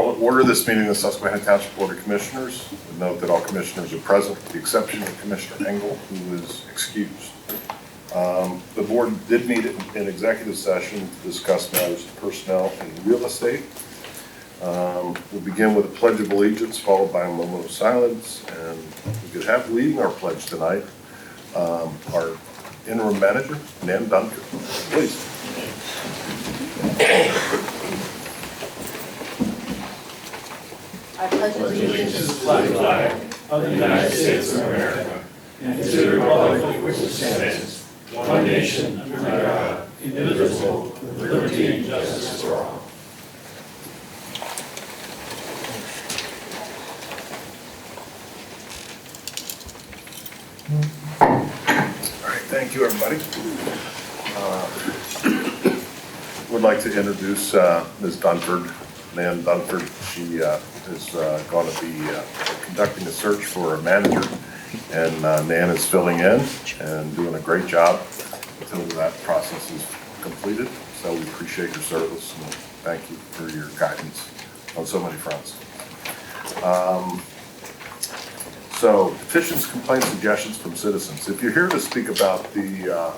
Call to order this meeting of the Susquehanna Township Board of Commissioners. Note that all commissioners are present with the exception of Commissioner Engel, who is excused. The board did meet in executive session to discuss matters of personnel and real estate. We'll begin with a pledge of allegiance followed by a moment of silence, and we could have leading our pledge tonight our interim manager, Nan Duncan. Please. I pledge allegiance to the flag of the United States of America and to the republic for which it stands, one nation, under God, indivisible, with liberty and justice for all. All right, thank you, everybody. Would like to introduce Ms. Dunford, Nan Dunford. She is going to be conducting a search for a manager, and Nan is filling in and doing a great job until that process is completed. So we appreciate your service and thank you for your guidance on so many fronts. So petitions, complaints, suggestions from citizens. If you're here to speak about the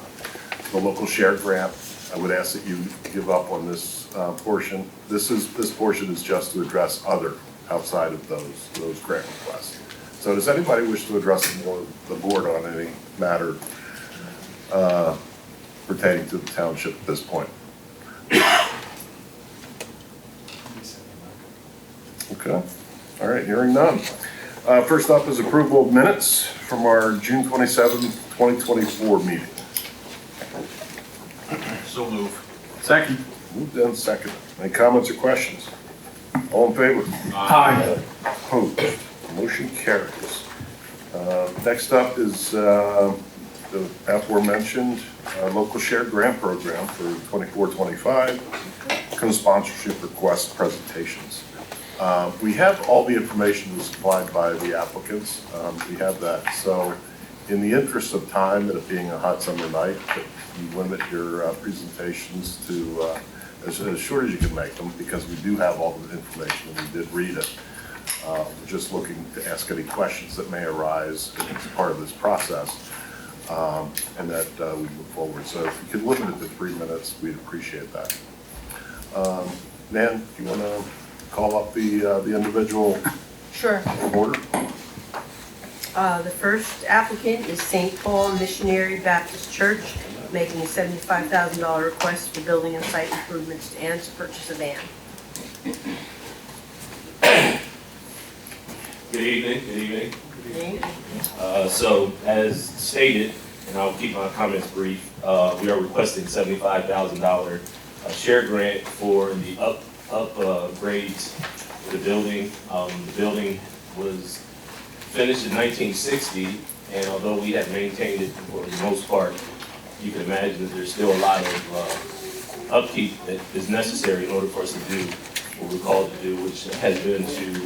local share grant, I would ask that you give up on this portion. This portion is just to address other outside of those grant requests. So does anybody wish to address the board on any matter pertaining to the township at this point? Okay. All right, hearing none. First up is approval of minutes from our June 27, 2024 meeting. So move. Second. Moved and second. Any comments or questions? All in favor? Aye. Opposed? Motion carries. Next up is the aforementioned local shared grant program for 24-25 co-sponsorship request presentations. We have all the information supplied by the applicants. We have that. So in the interest of time and it being a hot summer night, you limit your presentations to as short as you can make them, because we do have all the information and we did read it. We're just looking to ask any questions that may arise as part of this process, and that we move forward. So if you could limit it to 3 minutes, we'd appreciate that. Nan, do you want to call up the individual? Sure. Order? The first applicant is St. Paul Missionary Baptist Church, making a $75,000 request for building and site improvements and to purchase a van. Good evening. So as stated, and I'll keep my comments brief, we are requesting $75,000 share grant for the upgrades to the building. The building was finished in 1960, and although we have maintained it for the most part, you can imagine that there's still a lot of upkeep that is necessary in order for us to do what we're called to do, which has been to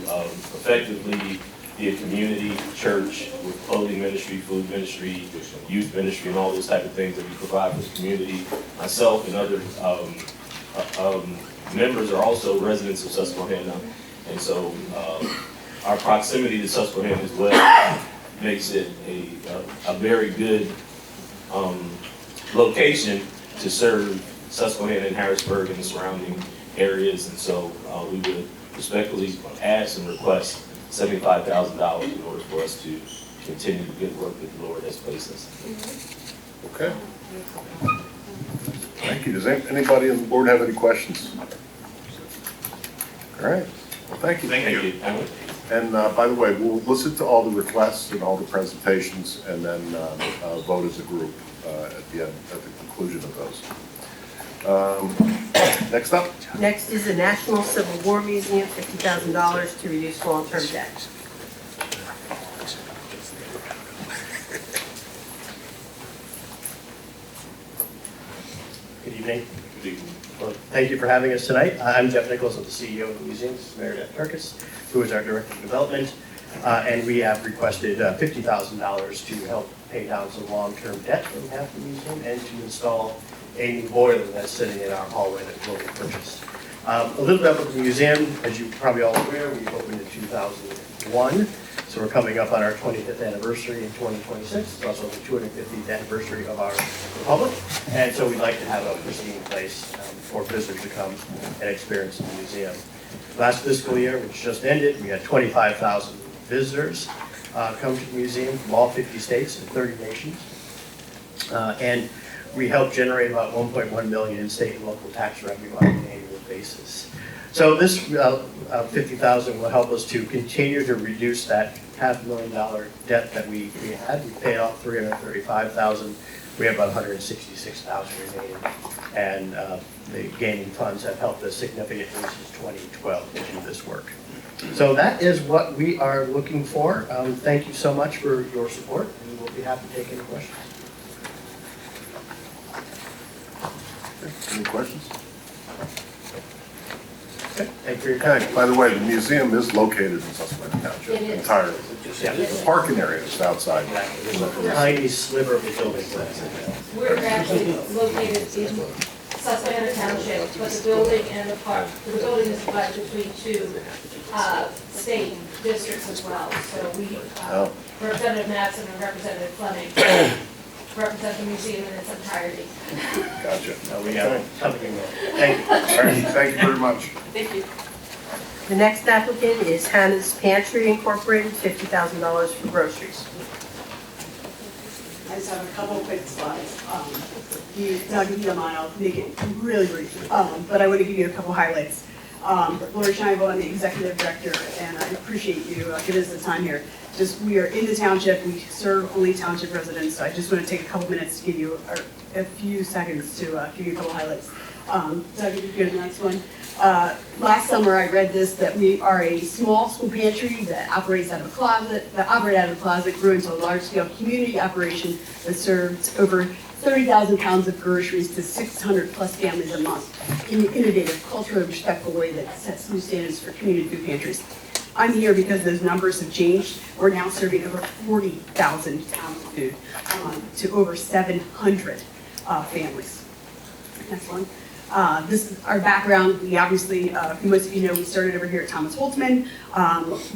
effectively be a community church with clothing ministry, food ministry, youth ministry, and all those type of things that we provide for the community. Myself and other members are also residents of Susquehanna, and so our proximity to Susquehanna as well makes it a very good location to serve Susquehanna and Harrisburg and the surrounding areas, and so we would respectfully ask and request $75,000 in order for us to continue the good work that the Lord has placed us. Okay. Thank you. Does anybody on the board have any questions? All right. Well, thank you. Thank you. And by the way, we'll listen to all the requests and all the presentations, and then vote as a group at the end, at the conclusion of those. Next up. Next is the National Civil War Museum, $50,000 to reduce long-term debt. Good evening. Well, thank you for having us tonight. I'm Jeff Nichols, I'm the CEO of the museum. This is Meredith Turkis, who is our Director of Development. And we have requested $50,000 to help pay down some long-term debt that we have for the museum and to install a new boiler that's sitting in our hallway that we'll purchase. A little bit about the museum, as you're probably all aware, we opened in 2001. So we're coming up on our 25th anniversary in 2026. It's also the 250th anniversary of our republic. And so we'd like to have a pristine place for visitors to come and experience the museum. Last fiscal year, which just ended, we had 25,000 visitors come to the museum from all 50 states and 30 nations. And we helped generate about 1.1 million in state and local tax revenue on an annual basis. So this 50,000 will help us to continue to reduce that $500,000 debt that we had. We paid off 335,000. We have about 166,000 remaining, and the gaining funds have helped us significantly since 2012 to do this work. So that is what we are looking for. Thank you so much for your support, and we'll be happy to take any questions. Any questions? Okay, thank you for your time. Okay, by the way, the museum is located in Susquehanna Township It is. entirely. Yeah. The parking area is outside. There's a tiny sliver of the building. We're actually located in Susquehanna Township, but the building and the park, the building is divided between two state districts as well. So we, Oh. Representative Matson and Representative Fleming represent the museum in its entirety. Gotcha. We have something in there. Thank you. All right, thank you very much. Thank you. The next applicant is Hannah's Pantry Incorporated, $50,000 for groceries. I just have a couple of quick slides. Doug, if you don't mind, I'll make it really brief, but I want to give you a couple highlights. Lori Scheinville, I'm the executive director, and I appreciate you giving us the time here. We are in the township, we serve only township residents, so I just want to take a couple minutes to give you a few seconds to give you a couple highlights. Doug, if you go to the next one. Last summer I read this, that we are a small school pantry that operates out of a closet, grew into a large-scale community operation that serves over 30,000 pounds of groceries to 600 plus families a month in an innovative, culturally respectful way that sets new standards for community food pantries. I'm here because those numbers have changed. We're now serving over 40,000 pounds of food to over 700 families. Next one. This is our background. We obviously, most of you know, we started over here at Thomas Holtzman.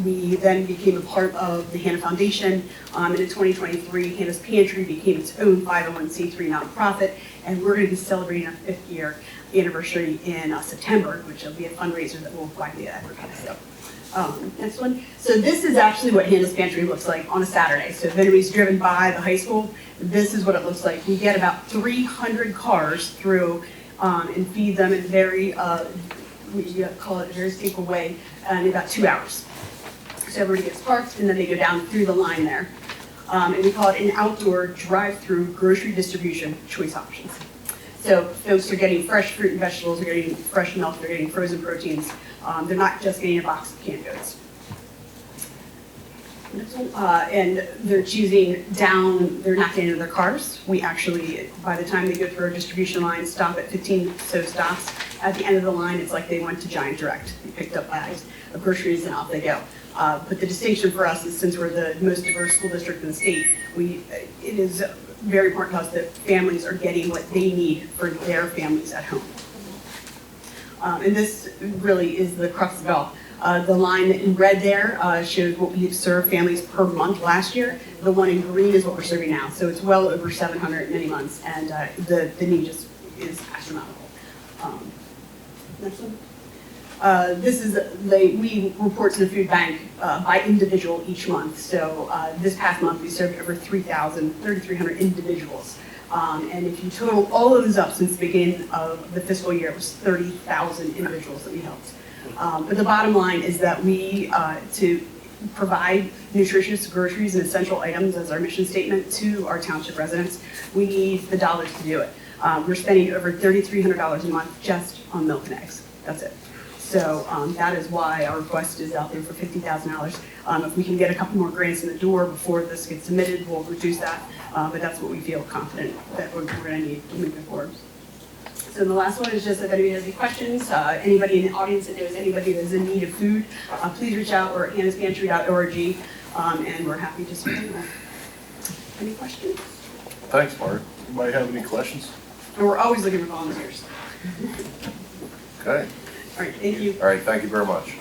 We then became a part of the Hannah Foundation. And in 2023, Hannah's Pantry became its own 501c3 nonprofit. And we're going to be celebrating our 5th year anniversary in September, which will be a fundraiser that will widely advertise. So, next one. So this is actually what Hannah's Pantry looks like on a Saturday. So if anybody's driven by the high school, this is what it looks like. We get about 300 cars through and feed them in very, we call it a very safe way, in about 2 hours. So everybody gets parked and then they go down through the line there. And we call it an outdoor drive-through grocery distribution choice options. So folks are getting fresh fruit and vegetables, they're getting fresh milk, they're getting frozen proteins. They're not just getting a box of canned goods. And they're choosing down, they're not getting into their cars. We actually, by the time they go through our distribution line, stop at 15 so stops. At the end of the line, it's like they went to Giant Direct. They picked up bags of groceries and off they go. But the distinction for us is, since we're the most diverse school district in the state, it is very important to us that families are getting what they need for their families at home. And this really is the crux of it all. The line in red there shows what we served families per month last year. The one in green is what we're serving now. So it's well over 700 many months, and the need just is astronomical. Next one. This is we report to the food bank by individual each month. So this past month we served over 3,300 individuals. And if you total all of those up since the beginning of the fiscal year, it was 30,000 individuals that we helped. But the bottom line is that we, to provide nutritious groceries and essential items as our mission statement to our township residents, we need the dollars to do it. We're spending over $3,300 a month just on milk and eggs. That's it. So that is why our request is out there for $50,000. If we can get a couple more grants in the door before this gets submitted, we'll reduce that. But that's what we feel confident that we're going to need to move forward. So the last one is just if anybody has any questions, anybody in the audience that knows anybody that's in need of food, please reach out. We're at hannaspantry.org, and we're happy to serve you. Any questions? Thanks, Mark. Anybody have any questions? And we're always looking for volunteers. Okay. All right, thank you. All right, thank you very much.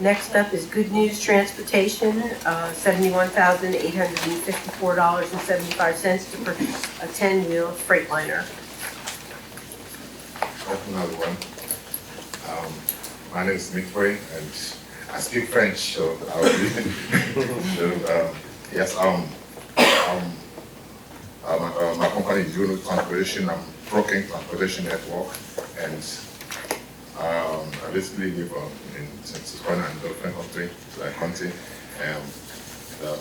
Next up is Good News Transportation, $71,854.75 to purchase a 10-wheel Freightliner. Welcome everyone. My name is Mitway and I speak French, so I'll be. Yes, my company is doing transportation. I'm broking transportation network, and I basically live in Susquehanna and different country.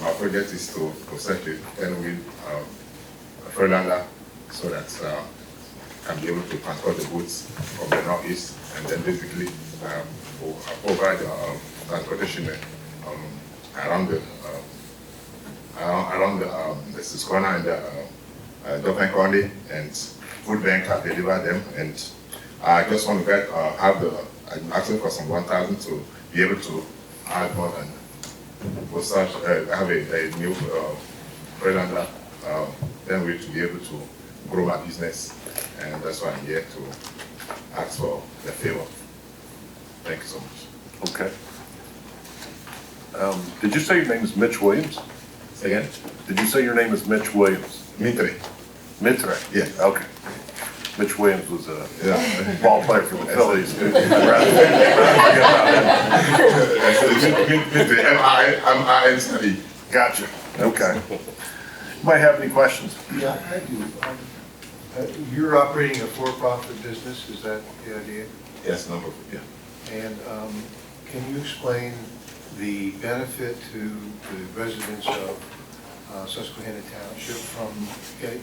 My project is to set a 10-wheel Freightliner so that can be able to transport the goods from the northeast, and then basically provide transportation around the Susquehanna and Dauphin County, and food bank have delivered them. And I just want to I'm asking for some 1,000 to be able to add more than have a new Freightliner, then we to be able to grow my business, and that's why I'm here to ask for the favor. Thank you so much. Okay. Did you say your name is Mitch Williams? Say again? Did you say your name is Mitch Williams? Mitre. Mitre? Yeah. Okay. Mitch Williams was a Yeah. ball player for the Phillies. Mitre, M-I-M-I-N-T-E. Gotcha. Okay. Might have any questions? Yeah, I do. You're operating a for-profit business, is that the idea? Yes, number, yeah. And can you explain the benefit to the residents of Susquehanna Township from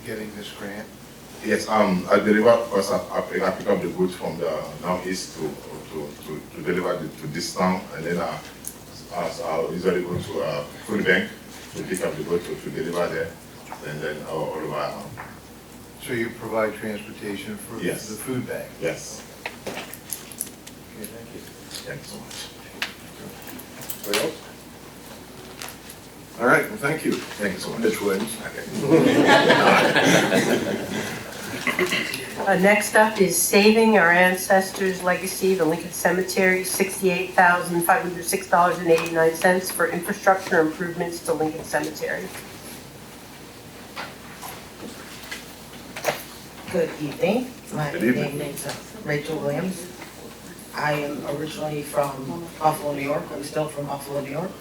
getting this grant? Yes, I deliver, because I pick up the goods from the northeast to deliver to this town, and then I usually go to food bank to pick up the goods to deliver there, and then all over. So you provide transportation for the Yes. food bank? Yes, Okay, thank you. thank you so much. Anybody else? All right, well, thank you. Thank you so much. Mitch Williams. Okay. Next up is Saving Our Ancestors' Legacy, the Lincoln Cemetery, $68,506.89 for infrastructure improvements to Lincoln Cemetery. Good evening. My Good evening. name is Rachel Williams. I am originally from Buffalo, New York. I'm still from Buffalo, New York.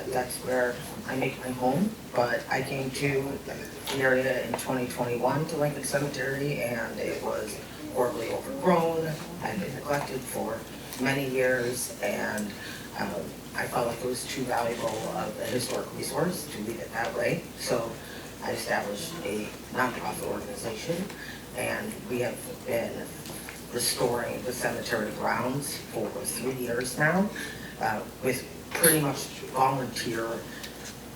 That's where I make my home. But I came to the area in 2021 to Lincoln Cemetery, and it was horribly overgrown and been neglected for many years. And I felt like it was too valuable of a historic resource to leave it that way. So I established a nonprofit organization, and we have been restoring the cemetery grounds for 3 years now, with pretty much volunteer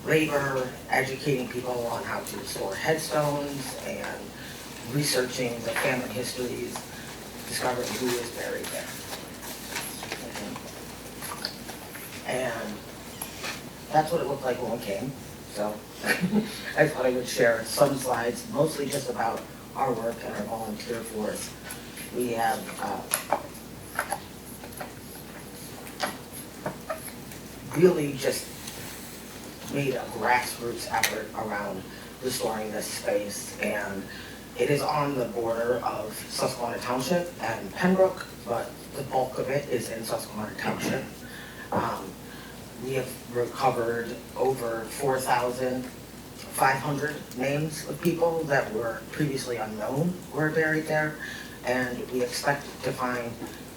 labor, educating people on how to restore headstones and researching the family histories, discovering who is buried there. And that's what it looked like when we came. So I thought I would share some slides, mostly just about our work and our volunteer force. We have really just made a grassroots effort around restoring this space, and it is on the border of Susquehanna Township and Pembroke, but the bulk of it is in Susquehanna Township. We have recovered over 4,500 names of people that were previously unknown were buried there, and we expect to find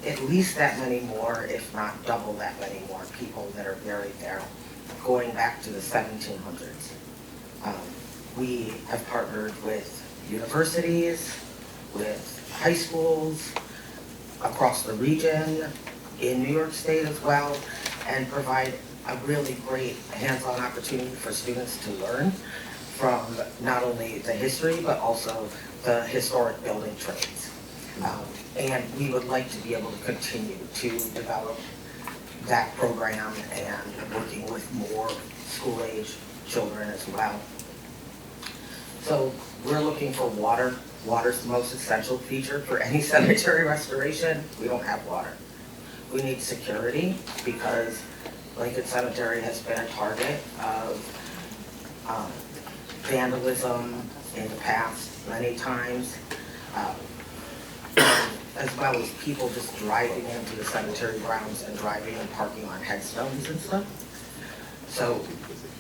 at least that many more, if not double that many more people that are buried there, going back to the 1700s. We have partnered with universities, with high schools across the region, in New York State as well, and provide a really great hands-on opportunity for students to learn from not only the history, but also the historic building trades. And we would like to be able to continue to develop that program and working with more school-age children as well. So we're looking for water. Water's the most essential feature for any cemetery restoration. We don't have water. We need security because Lincoln Cemetery has been a target of vandalism in the past many times, as well as people just driving into the cemetery grounds and driving and parking on headstones and stuff. So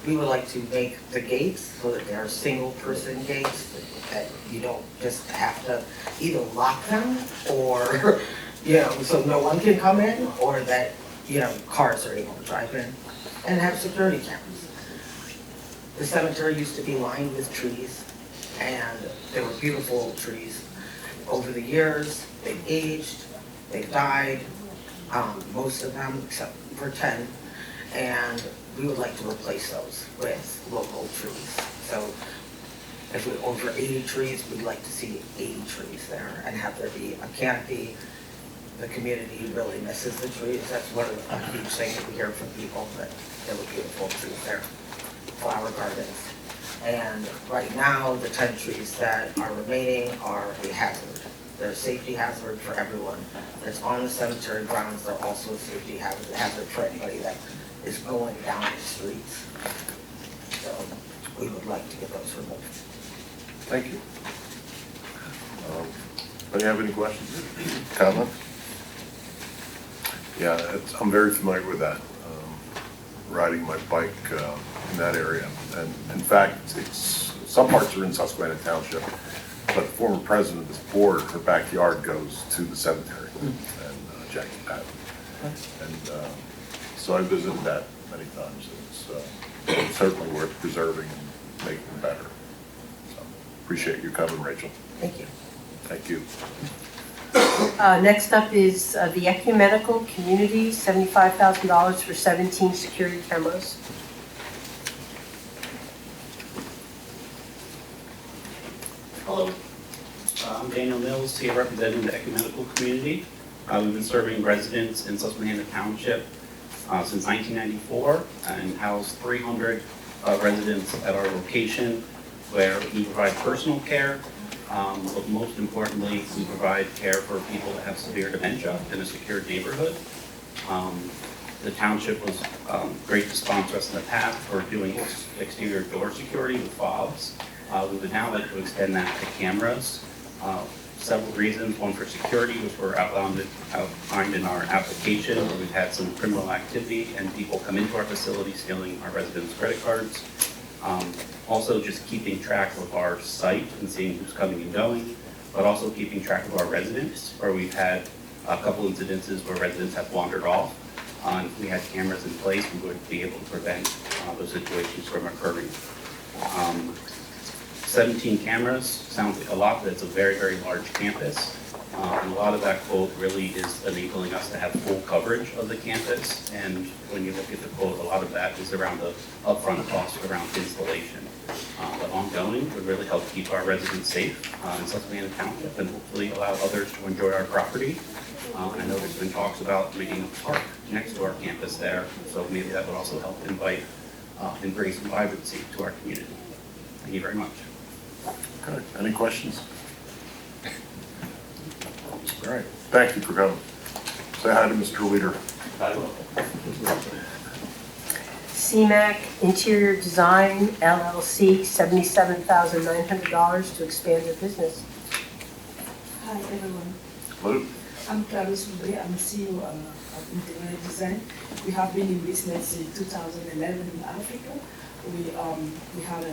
we would like to make the gates so that they're single-person gates, that you don't just have to either lock them or, so no one can come in, or that, cars are able to drive in, and have security cameras. The cemetery used to be lined with trees, and they were beautiful trees. Over the years, they've aged, they've died, most of them except for 10, and we would like to replace those with local trees. So if we're over 80 trees, we'd like to see 80 trees there and have there be a canopy. The community really misses the trees. That's one of the huge things that we hear from people, that they were beautiful trees there, flower gardens. And right now, the 10 trees that are remaining are a hazard. They're a safety hazard for everyone that's on the cemetery grounds. They're also a safety hazard for anybody that is going down the streets. So we would like to get those removed. Thank you. Do you have any questions? Comments? Yeah, I'm very familiar with that. Riding my bike in that area. And in fact, some parts are in Susquehanna Township, but the former president of this board, her backyard goes to the cemetery and Jackie Patton. And so I visited that many times. It's certainly worth preserving and making better. So appreciate you coming, Rachel. Thank you. Thank you. Next up is the Ecumenical Community, $75,000 for 17 security cameras. Hello, I'm Daniel Mills, here representing the Ecumenical Community. We've been serving residents in Susquehanna Township since 1994 and house 300 residents at our location, where we provide personal care, but most importantly, we provide care for people that have severe dementia in a secured neighborhood. The township was great to sponsor us in the past for doing exterior door security with fobs. We would now like to extend that to cameras. Several reasons. One, for security, which were outlined in our application, where we've had some criminal activity and people come into our facility stealing our residents' credit cards. Also, just keeping track of our site and seeing who's coming and going, but also keeping track of our residents, where we've had a couple incidences where residents have wandered off. If we had cameras in place, we would be able to prevent those situations from occurring. 17 cameras sounds like a lot, but it's a very, very large campus. And a lot of that quote really is enabling us to have full coverage of the campus. And when you look at the quote, a lot of that is around the upfront cost around installation. But ongoing would really help keep our residents safe in Susquehanna Township and hopefully allow others to enjoy our property. I know there's been talks about making a park next to our campus there, so maybe that would also help invite and bring some vibrancy to our community. Thank you very much. Good. Any questions? All right. Thank you for coming. Say hi to Mr. Leader. I will. CMAC Interior Design LLC, $77,900 to expand their business. Hi everyone, Hello. I'm Clarisse Roubaix, I'm CEO of Interior Design. We have been in business in 2011 in Africa. We have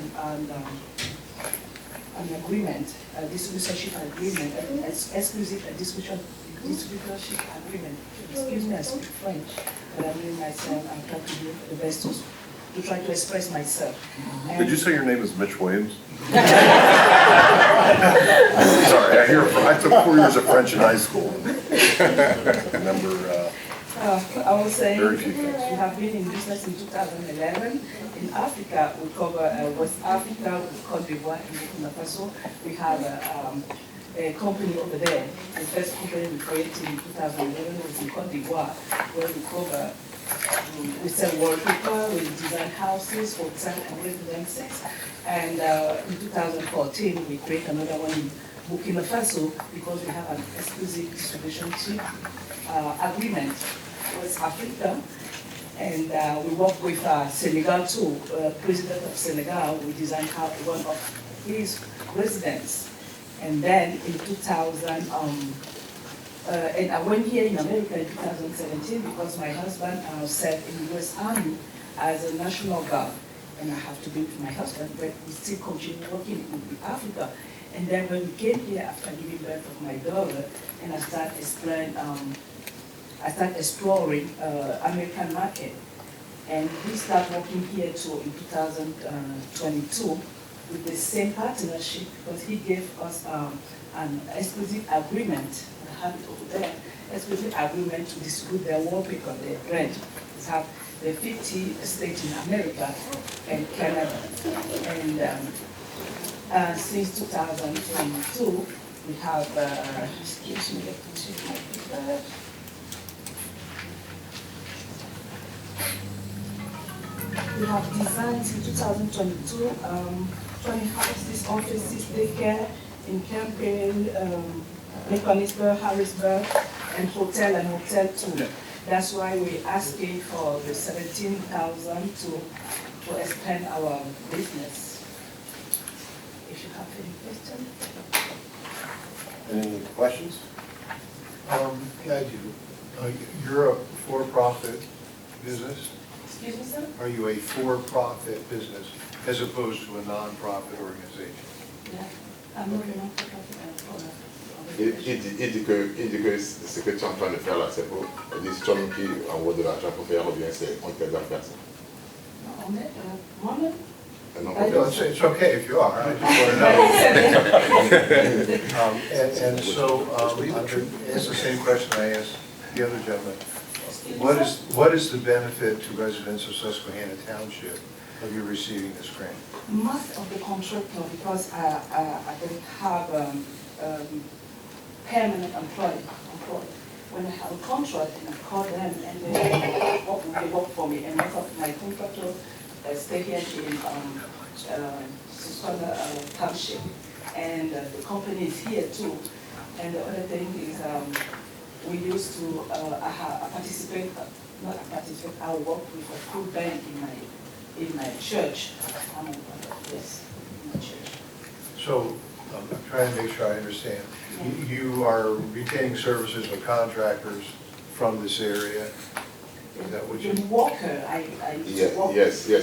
an agreement, a distributorship agreement, an exclusive distributorship agreement. Excuse me, I speak French, but I'm doing myself, I'm trying to do the best to try to express myself. Did you say your name is Mitch Williams? Sorry, I took 4 years of French in high school. Remember, I was saying, very few things. we have been in business in 2011. In Africa, we cover West Africa, Côte d'Ivoire, and Burkina Faso. We have a company over there. The first company we created in 2011 was in Côte d'Ivoire, where we cover We sell wallpaper, we design houses, hotel and residences. And in 2014, we create another one in Burkina Faso because we have an exclusive distribution agreement with Africa. And we work with Senegal too. President of Senegal, we designed one of his residents. And then in 2000, and I went here in America in 2017 because my husband served in the US Army as a National Guard. And I have to be with my husband, but we still continue working in Africa. And then when we came here after giving birth of my daughter, and I started exploring American market. And we started working here too in 2022 with the same partnership because he gave us an exclusive agreement, I have it over there, exclusive agreement to distribute their wallpaper, their brand. We have the 50 states in America and Canada. And since 2022, we have, excuse me, we have designed in 2022, 20 houses, offices, daycare in Campaign, Mechanicsburg, Harrisburg, and hotel too. That's why we're asking for the 17,000 to expand our business. If you have any questions. Any questions? Yeah, I do. You're a for-profit business? Excuse me, sir? Are you a for-profit business as opposed to a non-profit organization? Yeah. I'm not a non-profit. Il dit que ce que tu es en train de faire là, c'est pour des hommes qui envoient de l'argent pour faire, ou bien c'est on t'aide à faire ça. Money? Non, No, it's okay if you are, I just want to know. And so, it's the same question I asked the other gentleman. What is the benefit to residents of Susquehanna Township of you receiving this grant? Most of the contractor, because I don't have permanent employee. When I have a contract, and I call them and they work for me. And most of my contractors stay here in Susquehanna Township. And the company is here too. And the other thing is we used to I work with a food bank in my church. Yes, in my church. So, I'm trying to make sure I understand. You are retaining services with contractors from this area? Is that what you? The worker, I work Yes. Ce que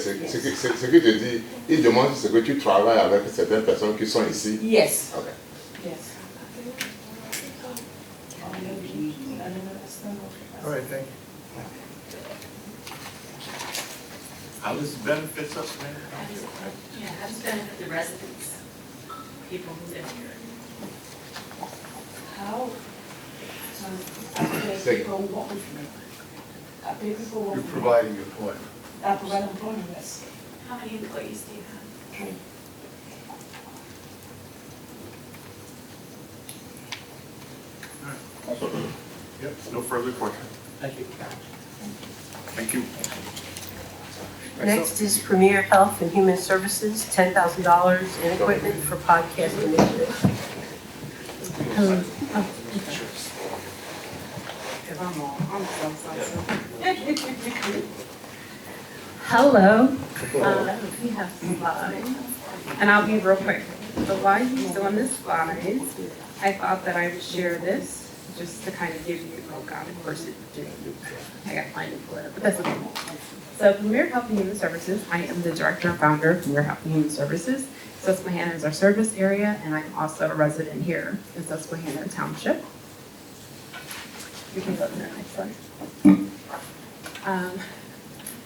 je dis, il demande ce que tu travailles avec certaines personnes qui sont ici. Yes. Okay. Yes. All right, thank you. How does it benefit Susquehanna? Yeah, how does it benefit the residents, people who live here? How? I pay people who work with me. I pay people who work You're with me. providing employment. I provide employment, yes. How many employees do you have? 3. Yep, no further questions. Thank you. Thank you. Next is Premier Health and Human Services, $10,000 in equipment for podcast initiative. Hello, we have slides, and I'll be real quick. So while you're still on this slides, I thought that I would share this just to kind of give you, oh God, of course it didn't. I got to find it, but that's okay. So Premier Health and Human Services, I am the director and founder of Premier Health and Human Services. Susquehanna is our service area, and I'm also a resident here in Susquehanna Township. You can go to the next slide.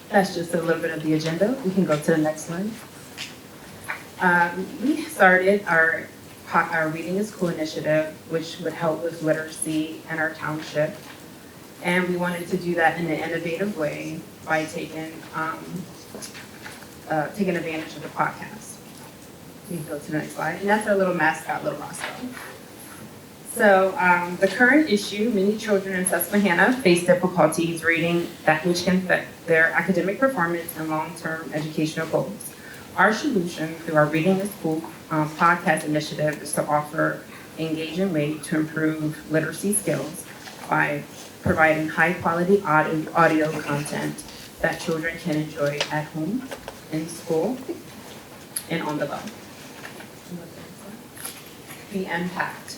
That's just a little bit of the agenda. We can go to the next slide. We started our Reading is Cool initiative, which would help with literacy in our township. And we wanted to do that in an innovative way by taking advantage of the podcast. We can go to the next slide. And that's our little mascot, Little Roscoe. So the current issue, many children in Susquehanna face difficulties reading that which can affect their academic performance and long-term educational goals. Our solution through our Reading is Cool podcast initiative is to offer engaging way to improve literacy skills by providing high-quality audio content that children can enjoy at home, in school, and on the go. The impact.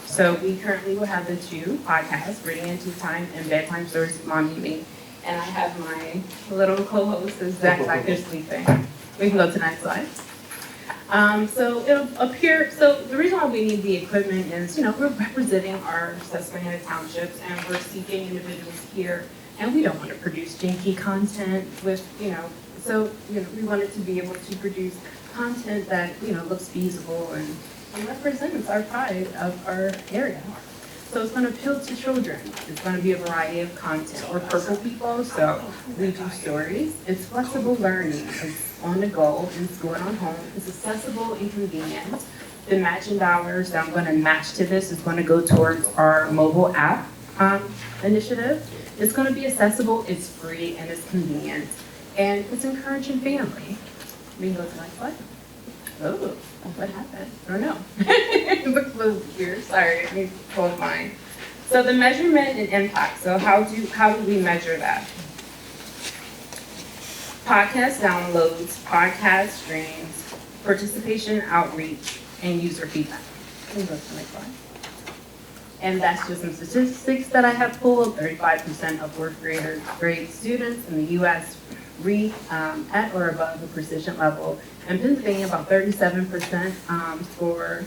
So we currently will have the two podcasts, Reading in Tea Time and Bedtime Stories with Mommy and Me. And I have my little co-host, Zach, back there sleeping. We can go to the next slide. So it'll appear, so the reason why we need the equipment is, we're representing our Susquehanna Townships and we're seeking individuals here. And we don't want to produce janky content with, so, we wanted to be able to produce content that, looks feasible and represents our pride of our area. So it's going to appeal to children. It's going to be a variety of content. We're purple people, so we do stories. It's flexible learning. It's on the go, in school and on home. It's accessible and convenient. The matching dollars that I'm going to match to this is going to go towards our mobile app initiative. It's going to be accessible, it's free, and it's convenient. And it's encouraging family. We can go to the next slide. Oh, what happened? I don't know. It looks a little weird. Sorry, let me close mine. So the measurement and impact. So how do we measure that? Podcast downloads, podcast streams, participation, outreach, and user feedback. Can you go to the next slide? And that's just some statistics that I have pulled. 35% of fourth grade students in the U.S. read at or above the proficient level. In Pennsylvania, about 37% for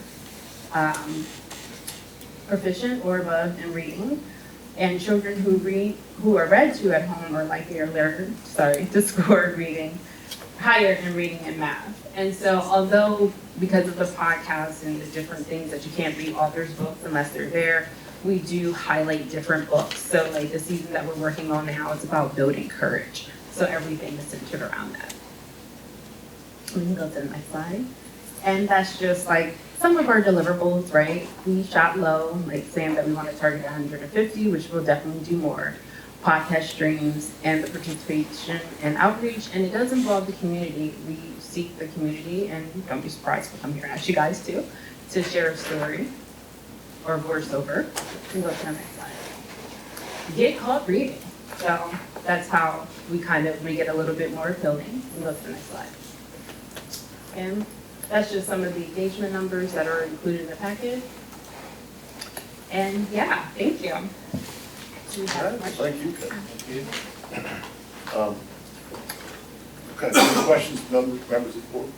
proficient or above in reading. And children who are read to at home are likely to score reading higher in reading and math. And so although because of the podcast and the different things that you can't read authors' books unless they're there, we do highlight different books. So like the season that we're working on now is about building courage. So everything is centered around that. We can go to the next slide. And that's just like some of our deliverables, right? We shot low, like saying that we want to target 150, which we'll definitely do more. Podcast streams and the participation and outreach, and it does involve the community. We seek the community, and don't be surprised if we come here and ask you guys too, to share a story or voiceover. We can go to the next slide. Get caught reading. So that's how we make it a little bit more appealing. We can go to the next slide. And that's just some of the engagement numbers that are included in the package. And yeah, thank you. Thank you, Kevin. Okay, any questions, members of the board?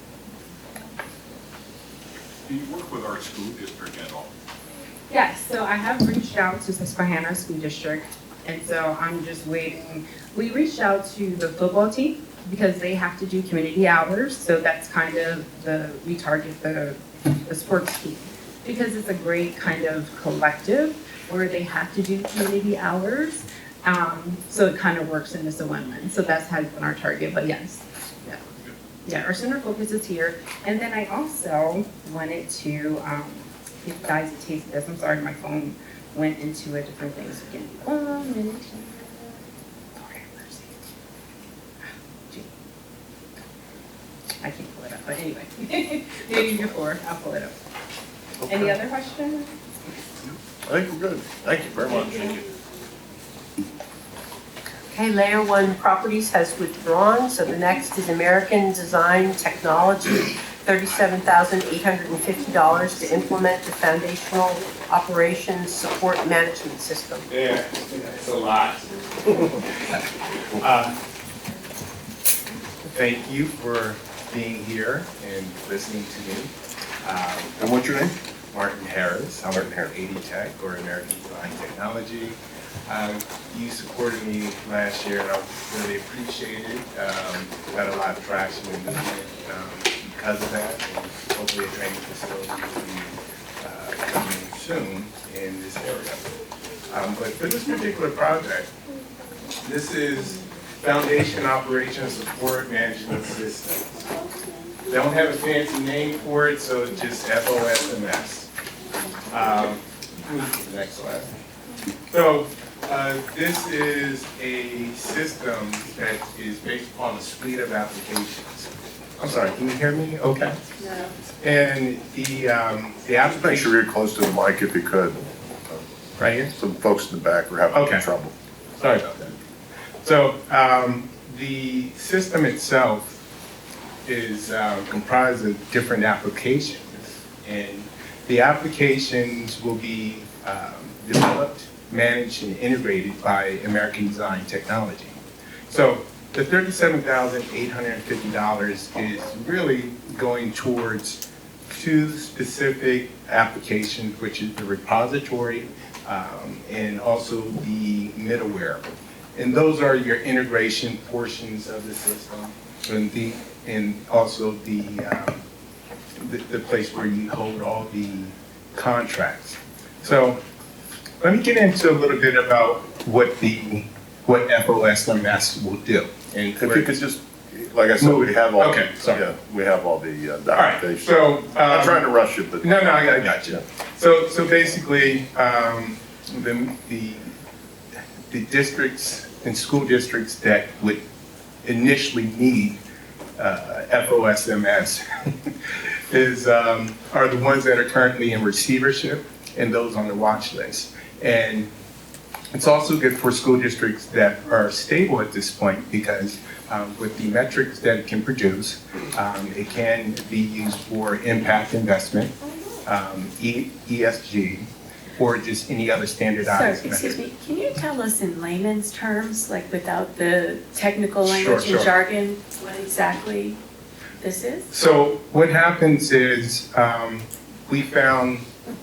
Do you work with our school district at all? Yes, so I have reached out to Susquehanna School District, and so I'm just waiting. We reached out to the football team because they have to do community hours, so that's kind of we target the sports team because it's a great kind of collective where they have to do community hours, so it kind of works and it's a win-win. So that's has been our target, but yes. Yeah, our center focus is here. And then I also wanted to give you guys a taste of this. I'm sorry, my phone went into a different thing. So give me 1 minute. Okay, where's it? I can't pull it up, but anyway. Maybe before, I'll pull it up. Okay. Any other questions? I think we're good. Thank you very much. Thank you. Okay, Layer 1 Properties has withdrawn, so the next is American Design Technology, $37,850 to implement the foundational operations support management system. Yeah, it's a lot. Thank you for being here and listening to me. And what's your name? Martin Harris. I'm with AD Tech, or American Design Technology. You supported me last year, and I really appreciate it. Got a lot of traction and movement because of that, and hopefully a training facility will be coming soon in this area. But for this particular project, this is Foundation Operations Support Management Systems. They don't have a fancy name for it, so it's just FOSMS. Move to the next slide. So this is a system that is based upon a suite of applications. I'm sorry, can you hear me? Okay. No. And the Just make application, sure you're close to the mic if you could. right here? Some folks in the back are having Okay. trouble. Sorry about that. So the system itself is comprised of different applications. And the applications will be developed, managed, and integrated by American Design Technology. So the $37,850 is really going towards two specific applications, which is the repository and also the middleware. And those are your integration portions of the system, and also the place where you hold all the contracts. So let me get into a little bit about what FOSMS will do. And If you could just, like I said, we have all. Okay, sorry. Yeah, we have all the all right, documentation. so I'm trying to rush you, but. no, I got you. So basically, the districts and school districts that would initially need FOSMS are the ones that are currently in receivership and those on the watch list. And it's also good for school districts that are stable at this point because with the metrics that it can produce, it can be used for impact investment, ESG, or just any other standardized Sorry, metric. excuse me, can you tell us in layman's terms, like without the technical Sure, language and sure. jargon, what exactly this is? So what happens is we found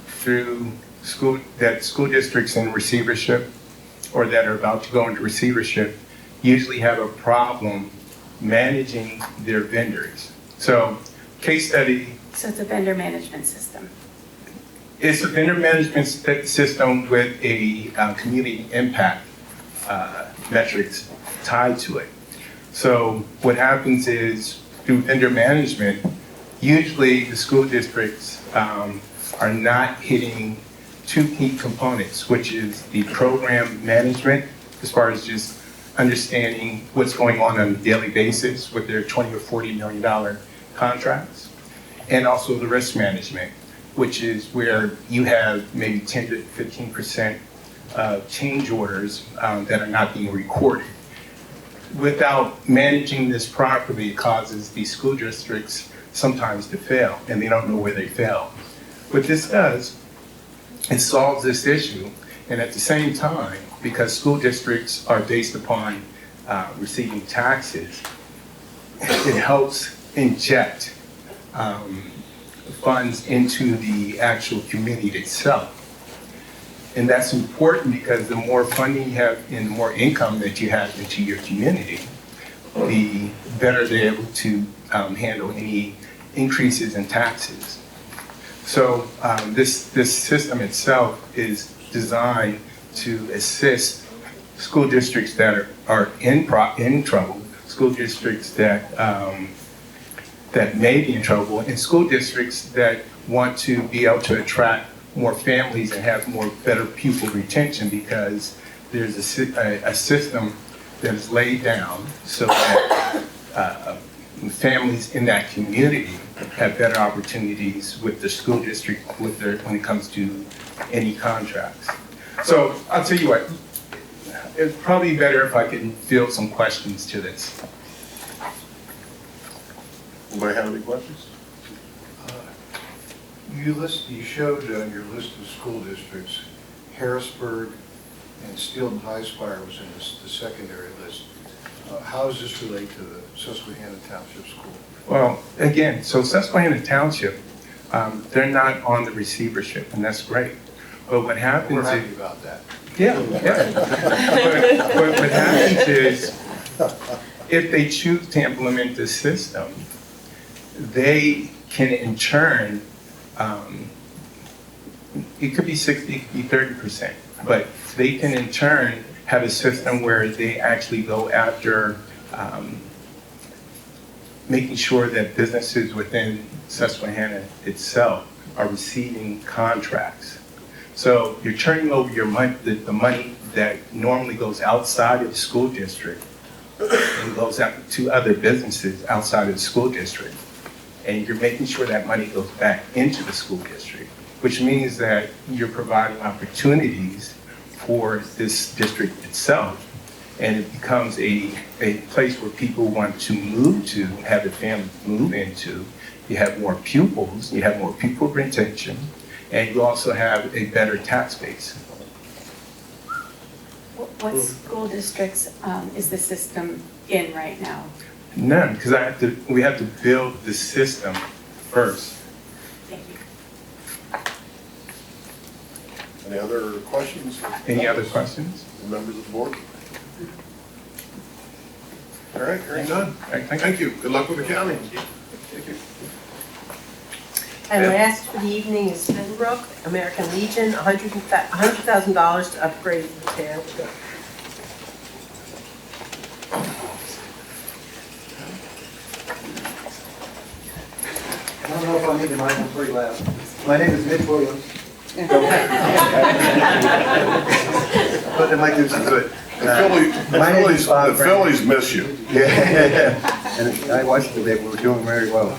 through school districts in receivership or that are about to go into receivership usually have a problem managing their vendors. So case study, So it's a vendor management system. it's a vendor management system with a community impact metrics tied to it. So what happens is through vendor management, usually the school districts are not hitting two key components, which is the program management, as far as just understanding what's going on a daily basis with their $20 or $40 million contracts, and also the risk management, which is where you have maybe 10 to 15% of change orders that are not being recorded. Without managing this properly, it causes these school districts sometimes to fail, and they don't know where they fail. What this does, it solves this issue, and at the same time, because school districts are based upon receiving taxes, it helps inject funds into the actual community itself. And that's important because the more funding you have and the more income that you have into your community, the better they're able to handle any increases in taxes. So this system itself is designed to assist school districts that are in trouble, school districts that that may be in trouble, and school districts that want to be able to attract more families and have more better pupil retention because there's a system that is laid down so that families in that community have better opportunities with the school district when it comes to any contracts. So I'll tell you what, it's probably better if I can field some questions to this. Anybody have any questions? You showed your list of school districts. Harrisburg and Steelton High Spire was in the secondary list. How does this relate to the Susquehanna Township School? Well, again, so Susquehanna Township, they're not on the receivership, and that's great. But what happens We're is... happy about that. Yeah. But what happens is, if they choose to implement this system, they can in turn, it could be 60, it could be 30%, but they can in turn have a system where they actually go after making sure that businesses within Susquehanna itself are receiving contracts. So you're turning over your money, the money that normally goes outside of the school district and goes out to other businesses outside of the school district. And you're making sure that money goes back into the school district, which means that you're providing opportunities for this district itself. And it becomes a place where people want to move to, have their family move into. You have more pupils, you have more pupil retention, and you also have a better tax base. What school districts is the system in right now? None, because we have to build the system first. Thank you. Any other questions? Any other questions? Members of the board? All right, hearing none. All right, Thank you. Good luck with the county. Thank you. And last for the evening is Pembroke, American Legion, $100,000 to upgrade the repair. I don't know if I need the mic, I'm pretty loud. My name is Mitch Williams. But the mic is good. The Phillies miss you. Yeah, and I watched today, we were doing very well.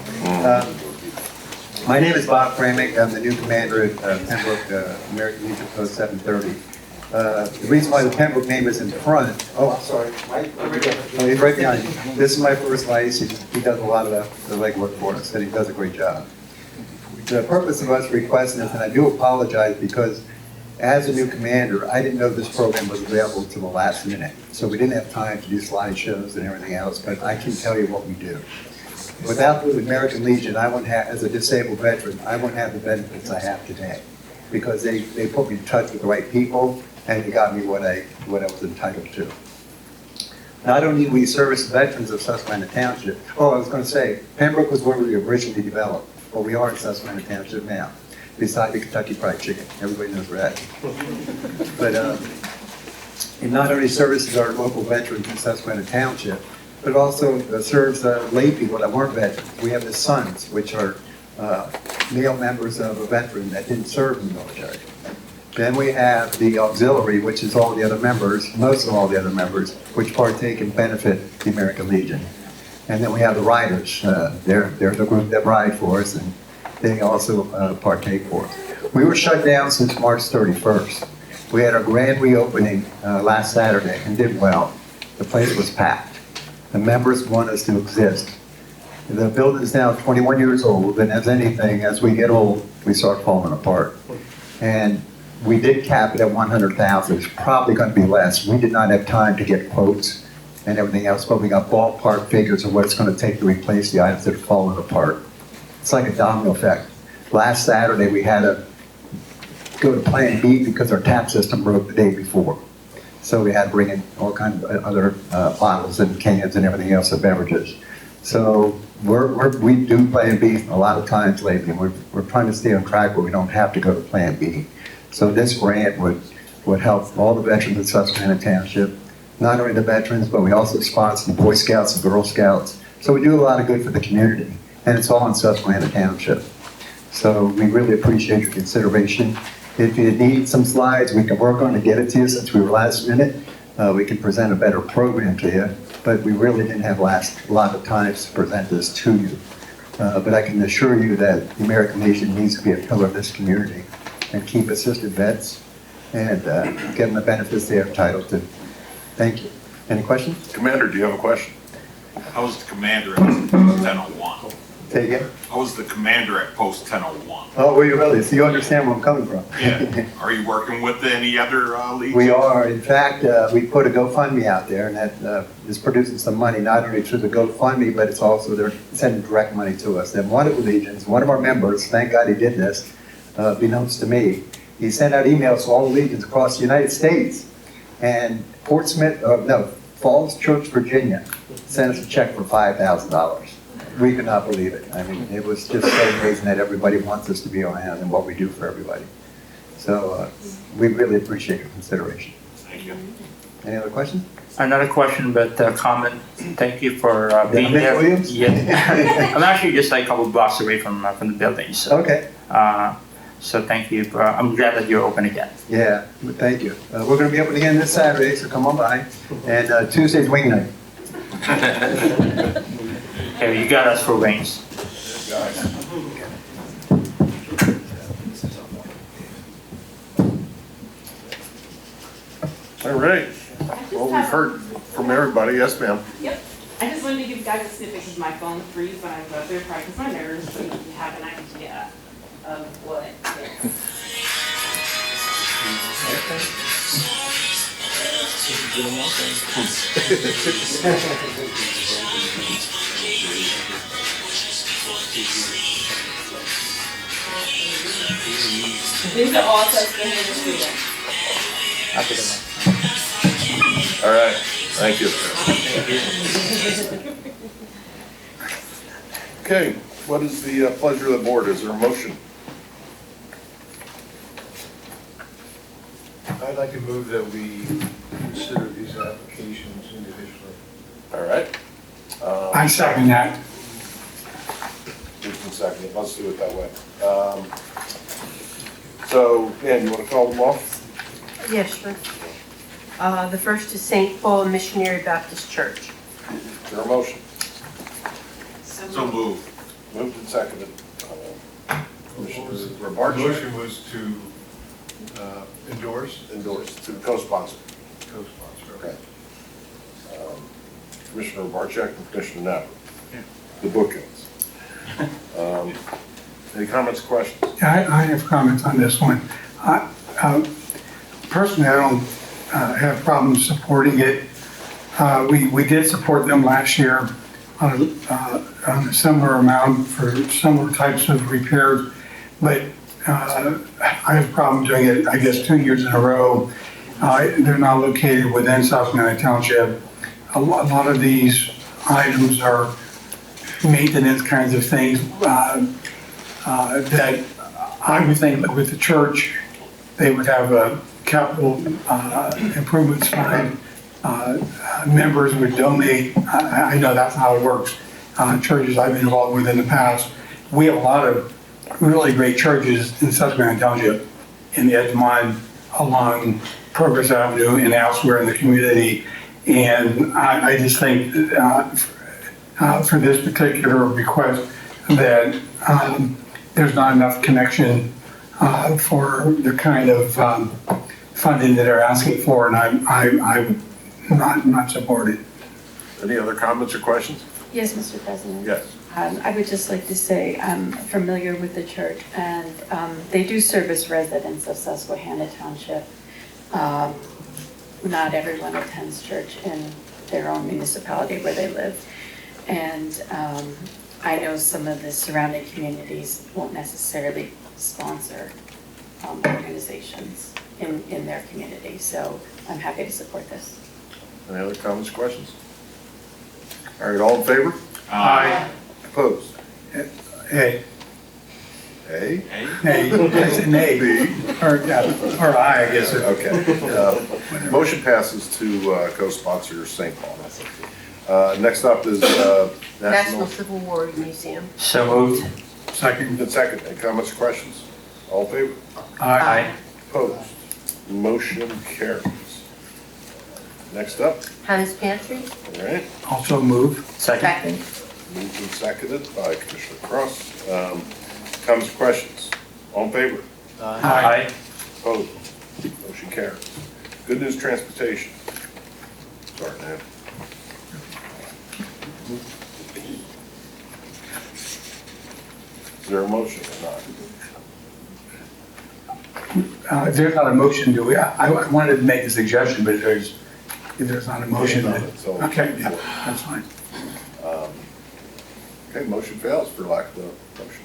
My name is Bob Kramick, I'm the new commander at Pembroke American Legion Post 730. The reason why the Pembroke name is in front, oh, I'm sorry, he's right behind you. This is my first lice, he does a lot of the legwork for us, and he does a great job. The purpose of us requesting this, and I do apologize because as a new commander, I didn't know this program was available to the last minute. So we didn't have time to do slideshows and everything else, but I can tell you what we do. Without the American Legion, I wouldn't have, as a disabled veteran, I wouldn't have the benefits I have today. Because they put me in touch with the right people, and they got me what I was entitled to. Not only do we service veterans of Susquehanna Township, oh, I was going to say, Pembroke was where we originally developed, but we are in Susquehanna Township now, beside the Kentucky Fried Chicken. Everybody knows where that is. But it not only services our local veterans in Susquehanna Township, but also serves lay people that weren't veterans. We have the sons, which are male members of a veteran that didn't serve in the military. Then we have the auxiliary, which is all the other members, most of all the other members, which partake and benefit the American Legion. And then we have the riders. They're the group that ride for us, and they also partake for us. We were shut down since March 31st. We had our grand reopening last Saturday and did well. The place was packed. The members want us to exist. The building is now 21 years old, and as anything, as we get old, we start falling apart. And we did cap it at 100,000. It's probably going to be less. We did not have time to get quotes and everything else, but we got ballpark figures of what it's going to take to replace the items that have fallen apart. It's like a domino effect. Last Saturday, we had to go to Plan B because our tap system broke the day before. So we had to bring in all kinds of other bottles and cans and everything else of beverages. So we do Plan B a lot of times lately. We're trying to stay on track where we don't have to go to Plan B. So this grant would help all the veterans in Susquehanna Township, not only the veterans, but we also sponsor the Boy Scouts and Girl Scouts. So we do a lot of good for the community, and it's all in Susquehanna Township. So we really appreciate your consideration. If you need some slides, we can work on to get it to you since we were last minute. We can present a better program to you, but we really didn't have a lot of time to present this to you. But I can assure you that the American Legion needs to be a pillar of this community and keep assisted vets and give them the benefits they are entitled to. Thank you. Any questions? Commander, do you have a question? I was the commander at Post 1001. Say again? I was the commander at Post 1001. Oh, were you really? So you understand where I'm coming from? Yeah. Are you working with any other leagues? We are. In fact, we put a GoFundMe out there, and that is producing some money, not only through the GoFundMe, but it's also they're sending direct money to us. And one of the legions, one of our members, thank God he did this, beknownst to me, he sent out emails to all the legions across the United States. And Falls Church, Virginia, sent us a check for $5,000. We could not believe it. I mean, it was just so amazing that everybody wants us to be around and what we do for everybody. So we really appreciate your consideration. Thank you. Any other questions? Another question, but comment. Thank you for being Nick there. Williams? Yeah. I'm actually just like a couple blocks away from the building. So, okay. So thank you. I'm glad that you're open again. Yeah, thank you. We're gonna be open again this Saturday, so come on by. And Tuesday's wing night. Hey, you got us for wings. All right. Well, we've heard from everybody. Yes, ma'am. Yep. I just wanted to give you guys a snippet because my phone freezes when I go up there, probably because my nerves, so you have an idea of what it is. These are all Susquehanna students. All right. Thank you. Okay, what is the pleasure of the board? Is there a motion? I'd like to move that we consider these applications individually. All right. I second that. Moved and seconded. Let's do it that way. So, Ann, you want to call them off? Yes, sure. The first is St. Paul Missionary Baptist Church. Is there a motion? So moved. Moved and seconded. Commissioner The Rabarchik? motion was to endorse? Endorse, to co-sponsor. Co-sponsor. Okay. Commissioner Rabarchik and Commissioner Napper. The bookends. Any comments, questions? I have comments on this one. Personally, I don't have problems supporting it. We did support them last year on a similar amount for similar types of repairs, but I have a problem doing it, I guess, 2 years in a row. They're not located within Susquehanna Township. A lot of these items are maintenance kinds of things that I would think that with the church, they would have a capital improvements fund. Members would donate. I know that's how it works. Churches I've been involved with in the past, we have a lot of really great churches in Susquehanna Township, in the Edgemont, along Progress Avenue and elsewhere in the community. And I just think for this particular request that there's not enough connection for the kind of funding that they're asking for, and I'm not supported. Any other comments or questions? Yes, Mr. President. Yes. I would just like to say I'm familiar with the church, and they do service residents of Susquehanna Township. Not everyone attends church in their own municipality where they live. And I know some of the surrounding communities won't necessarily sponsor organizations in their community. So I'm happy to support this. Any other comments or questions? All right, all in favor? Aye. Opposed? Hey. A? Nay, I said nay. Or I guess. Okay. Motion passes to co-sponsor St. Paul. Next up is National Civil War Museum. So moved. Second. And second, any comments or questions? All in favor? Aye. Opposed? Motion carries. Next up, Hannah's Pantry. all right, Also move. Second. moved and seconded by Commissioner Cross. Comments or questions? All in favor? Aye. Opposed? Motion carries. Good News Transportation. Sorry, man. Is there a motion or not? If there's not a motion, do we? I wanted to make a suggestion, but if there's not a motion, then, okay, yeah, that's fine. Okay, motion fails for lack of a motion.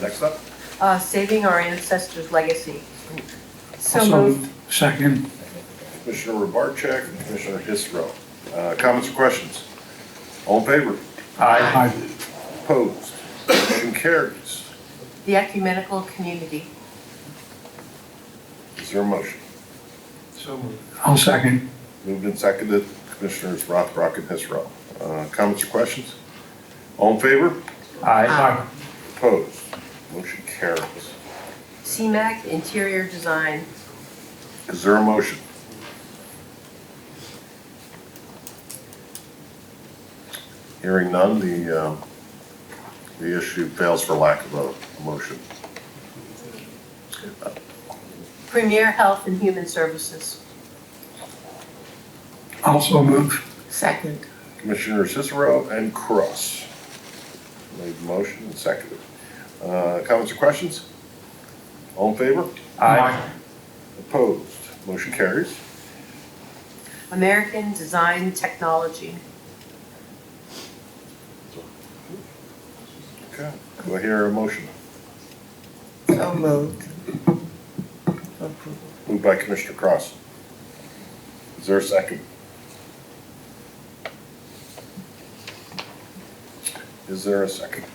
Next up, Saving Our Ancestors' Legacy. So Also moved. Second. Commissioner Rabarchik and Commissioner Hisro. Comments or questions? All in favor? Aye. Opposed? Motion carries. The Ecumenical Community. Is there a motion? So moved. I'll second. Moved and seconded, Commissioners Rothrock and Hisro. Comments or questions? All in favor? Aye. Opposed? Motion carries. CMAC Interior Design. Is there a motion? Hearing none, the issue fails for lack of a motion. Premier Health and Human Services. Also move. Second. Commissioner Cicero and Cross made the motion and seconded. Comments or questions? All in favor? Aye. Opposed? Motion carries. American Design Technology. Okay, do I hear a motion? So moved. Moved by Commissioner Cross. Is there a second? Is there a second?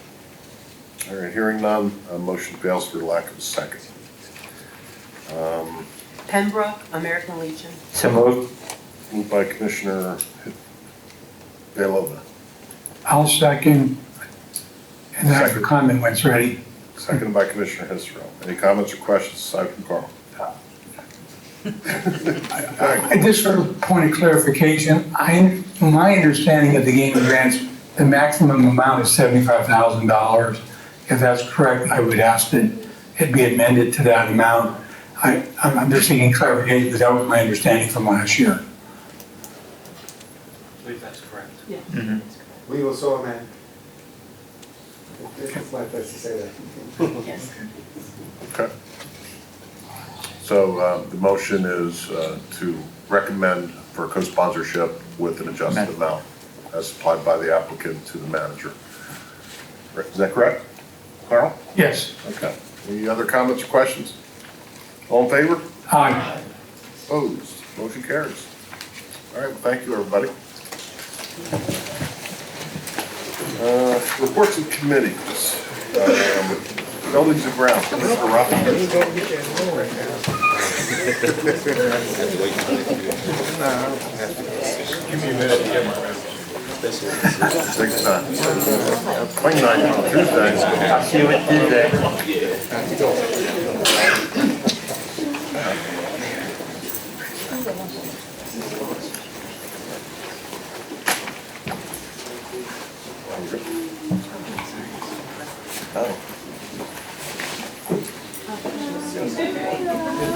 All right, hearing none, motion fails for lack of a second. Pembroke American Legion. So moved. Moved by Commissioner Villalona. I'll second. And have a comment when it's ready. Seconded by Commissioner Hisro. Any comments or questions aside from Carl? Just for a point of clarification, my understanding of the gaming grants, the maximum amount is $75,000. If that's correct, I would ask that it be amended to that amount. I'm just seeking clarification because that was my understanding from last year. I believe that's correct. Yeah. We will so amend. It's my place to say that. Yes. Okay. So the motion is to recommend for co-sponsorship with an adjusted amount as supplied by the applicant to the manager. Is that correct, Carl? Yes. Okay. Any other comments or questions? All in favor? Aye. Opposed? Motion carries. All right, well, thank you, everybody. Reports of committees. Buildings and grounds. Mr. Ruff. Give me a minute to get my records. Take your time. 29 on Tuesday. I'll see you at Tuesday.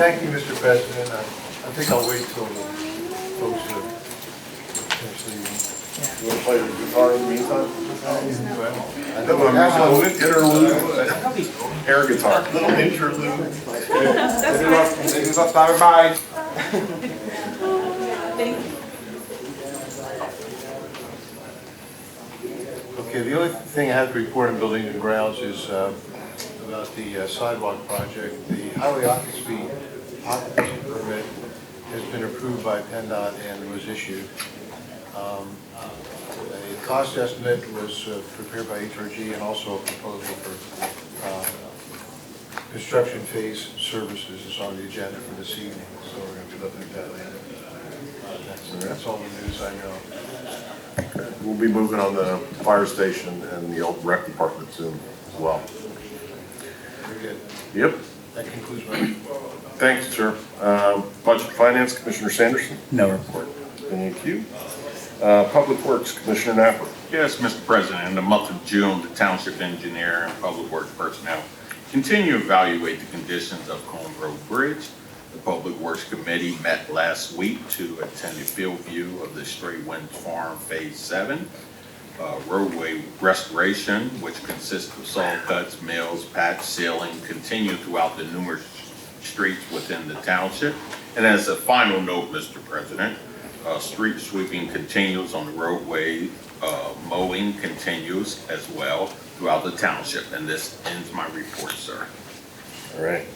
Thank you, Mr. President. I think I'll wait till the folks are You want to play the guitar in the meantime? I know I'm using Interlude, air guitar, little interlude. Bye. Okay, the only thing I have to report on building and grounds is about the sidewalk project. The highway occupancy permit has been approved by PennDOT and was issued. A cost estimate was prepared by HRG and also a proposal for construction phase services is on the agenda for this evening, so we're going to be looking at that later. That's all the news I know. We'll be moving on the fire station and the old rec department soon as well. Very good. Yep. That concludes my report. Thanks, sir. Budget and Finance, Commissioner Sanderson. No report. Thank you. Public Works, Commissioner Napper. Yes, Mr. President, in the month of June, the Township Engineer and Public Works personnel continue to evaluate the conditions of Cone Road Bridge. The Public Works Committee met last week to attend a field view of the Straight Winds Farm Phase 7. Roadway restoration, which consists of saw cuts, mills, patch sealing, continue throughout the numerous streets within the township. And as a final note, Mr. President, street sweeping continues on the roadway, mowing continues as well throughout the township. And this ends my report, sir. All right.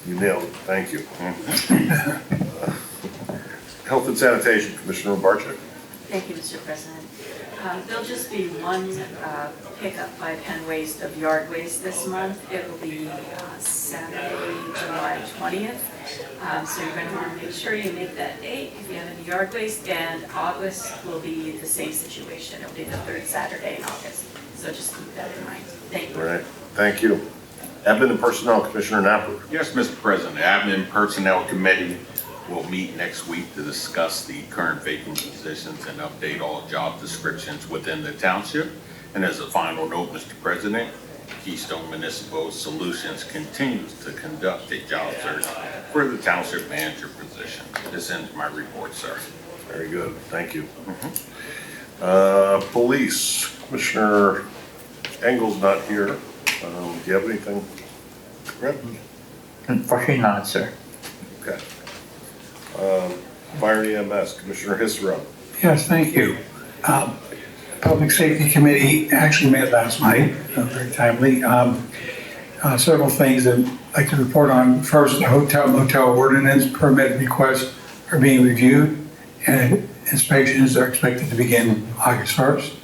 You nailed it. Thank you. Health and Sanitation, Commissioner Barczyk. Thank you, Mr. President. There'll just be one pickup by Penn Waste of yard waste this month. It will be Saturday, July 20th. So you're going to want to make sure you make that date if you have any yard waste. And August will be the same situation. It'll be the third Saturday in August. So just keep that in mind. Thank you. All right, thank you. Admin and Personnel, Commissioner Napper. Yes, Mr. President, the Admin Personnel Committee will meet next week to discuss the current vacant positions and update all job descriptions within the township. And as a final note, Mr. President, Keystone Municipal Solutions continues to conduct a job search for the township manager position. This ends my report, sir. Very good, thank you. Police, Commissioner Engel's not here. Do you have anything? Brett? Unfortunately not, sir. Okay. Fire EMS, Commissioner Hisro. Yes, thank you. Public Safety Committee actually met last night, very timely. Several things that I'd like to report on. First, the hotel motel ordinance permit requests are being reviewed and inspections are expected to begin August 1st.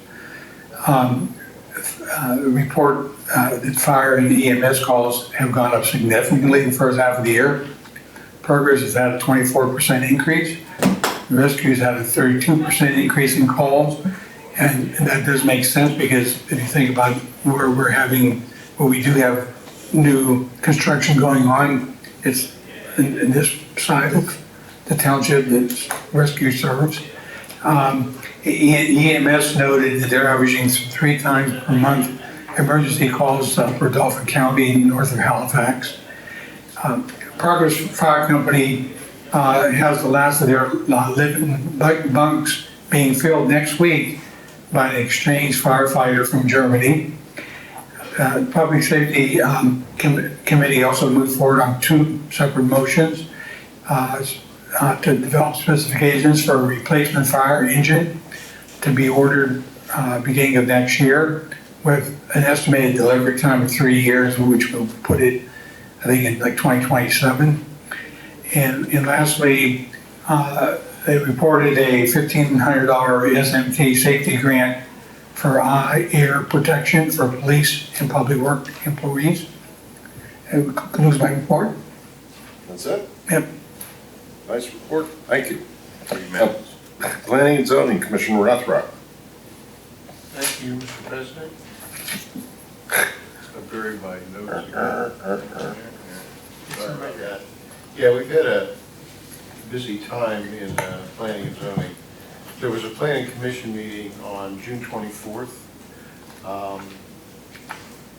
Report that fire and EMS calls have gone up significantly in the first half of the year. Progress has had a 24% increase. Rescues had a 32% increase in calls. And that does make sense because if you think about where we do have new construction going on, it's in this side of the township that rescue serves. EMS noted that they're averaging 3 times per month emergency calls for Dauphin County north of Halifax. Progress Fire Company has the last of their living bunks being filled next week by an exchange firefighter from Germany. Public Safety Committee also moved forward on 2 separate motions to develop specifications for a replacement fire engine to be ordered beginning of next year with an estimated delivery time of 3 years, which will put it, I think, in like 2027. And lastly, they reported a $1,500 SMT safety grant for air protection for police and public work employees. That concludes my report. That's it? Yep. Nice report, thank you. Planning and Zoning, Commissioner Rothrock. Thank you, Mr. President. I buried my notes again. Sorry about that. Yeah, we've had a busy time in planning and zoning. There was a planning commission meeting on June 24th.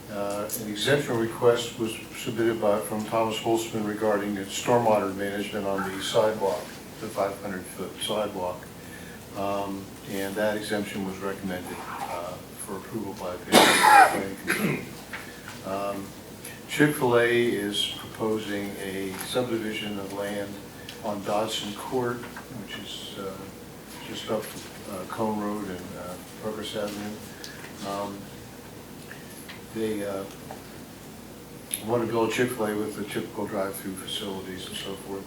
An exemption request was submitted from Thomas Holtzman regarding stormwater management on the sidewalk, the 500-foot sidewalk. And that exemption was recommended for approval by the planning commission. Chick-fil-A is proposing a subdivision of land on Dodson Court, which is just up Cone Road and Progress Avenue. They want to build Chick-fil-A with the typical drive-through facilities and so forth.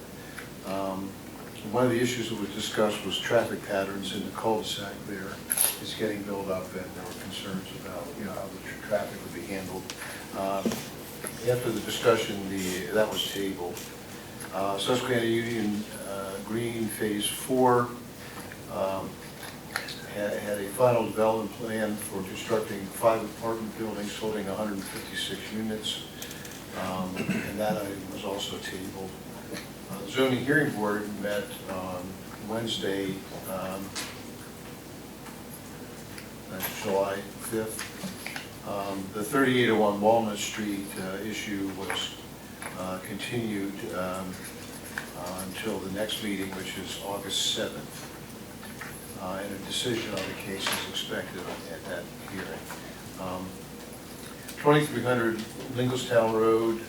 One of the issues that was discussed was traffic patterns in the cul-de-sac there. It's getting built up, and there were concerns about how the traffic would be handled. After the discussion, that was tabled. Susquehanna Union Green Phase 4 had a final development plan for constructing 5 apartment buildings holding 156 units, and that item was also tabled. The zoning hearing board met on Wednesday, that's July 5th. The 3801 Walnut Street issue was continued until the next meeting, which is August 7th. And a decision on the case is expected at that hearing. 2300 Lingostown Road,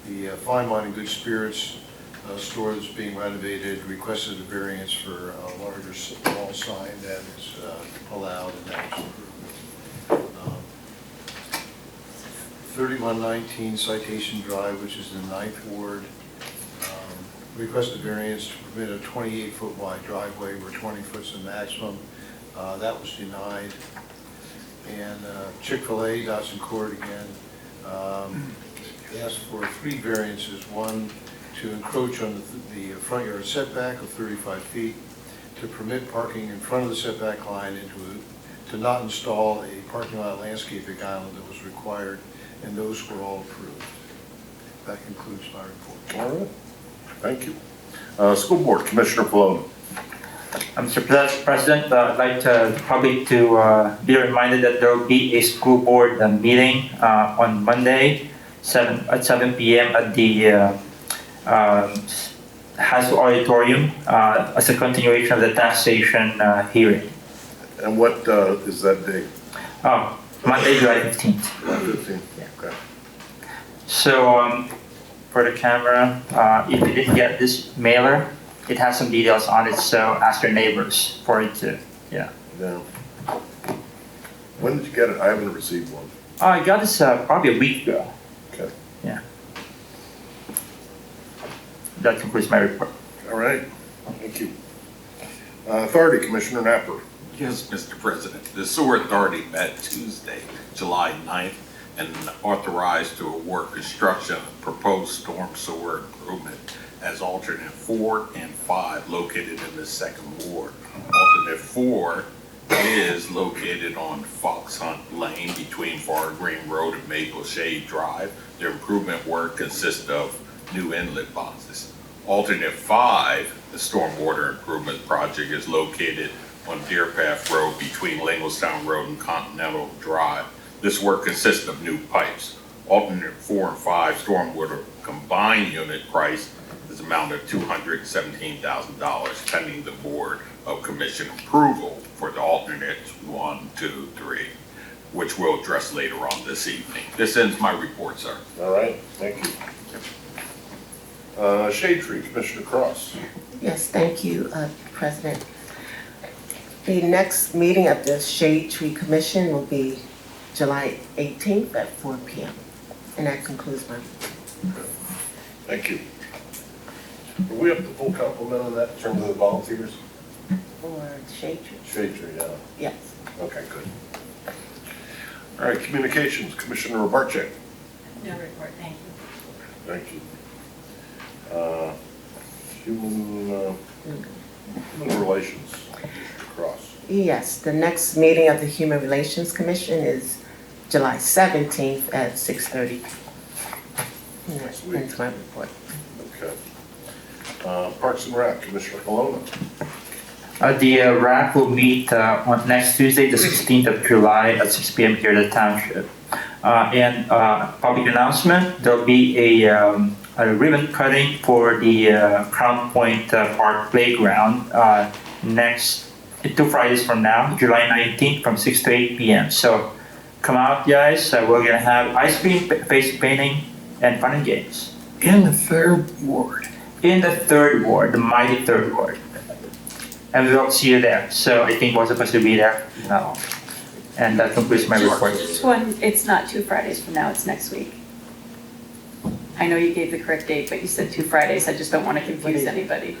the Fine Wine and Good Spirits store that's being renovated requested a variance for a larger wall sign that is allowed, and that was approved. 3119 Citation Drive, which is in the 9th Ward. requested variance to permit a 28-foot wide driveway where 20 foot's the maximum. That was denied. And Chick-fil-A, Dawson Court again, asked for 3 variances. One, to encroach on the front yard setback of 35 feet, to permit parking in front of the setback line, and to not install a parking lot landscaping island that was required, and those were all approved. That concludes my report. All right, thank you. School Board, Commissioner Palone. Mr. President, I'd like the public to be reminded that there will be a school board meeting on Monday at 7 p.m. at the high school auditorium as a continuation of the taxation hearing. And what is that date? Monday, July 15th. July 15th, okay. So for the camera, if you didn't get this mailer, it has some details on it, so ask your neighbors for it too. Yeah. When did you get it? I haven't received one. I got this probably a week ago. Okay. Yeah. That concludes my report. All right, thank you. Authority, Commissioner Napper. Yes, Mr. President. The Sewer Authority met Tuesday, July 9th, and authorized to award construction of proposed storm sewer improvement as alternate 4 and 5 located in the 2nd Ward. Alternate 4 is located on Fox Hunt Lane between Far Green Road and Maple Shade Drive. The improvement work consists of new inlet boxes. Alternate 5, the stormwater improvement project, is located on Deer Path Road between Lingelstown Road and Continental Drive. This work consists of new pipes. Alternate 4 and 5 stormwater combined unit price is amount of $217,000 pending the Board of Commission approval for the alternates 1, 2, 3, which we'll address later on this evening. This ends my report, sir. All right, thank you. Shade Tree, Commissioner Cross. Yes, thank you, President. The next meeting of the Shade Tree Commission will be July 18th at 4 p.m. And that concludes my report. Thank you. Are we up to full complement on that in terms of the volunteers? For Shade Tree? Shade Tree, yeah. Yes. Okay, good. All right, Communications, Commissioner Robarczyk. No report, thank you. Thank you. Human Relations, Mr. Cross. Yes, the next meeting of the Human Relations Commission is July 17th at 6:30. And that ends my report. Okay. Parks and Rec, Commissioner Palone. The RAC will meet on next Tuesday, the 16th of July at 6 p.m. here at the Township. And public announcement, there'll be a ribbon cutting for the Crown Point Park Playground next 2 Fridays from now, July 19th from 6 to 8 p.m. So come out, guys. We're going to have ice cream, face painting, and fun and games. In the 3rd Ward. In the 3rd Ward, the mighty 3rd Ward. And we hope to see you there. So I think we're supposed to be there. And that concludes my report. It's not 2 Fridays from now, it's next week. I know you gave the correct date, but you said 2 Fridays. I just don't want to confuse anybody.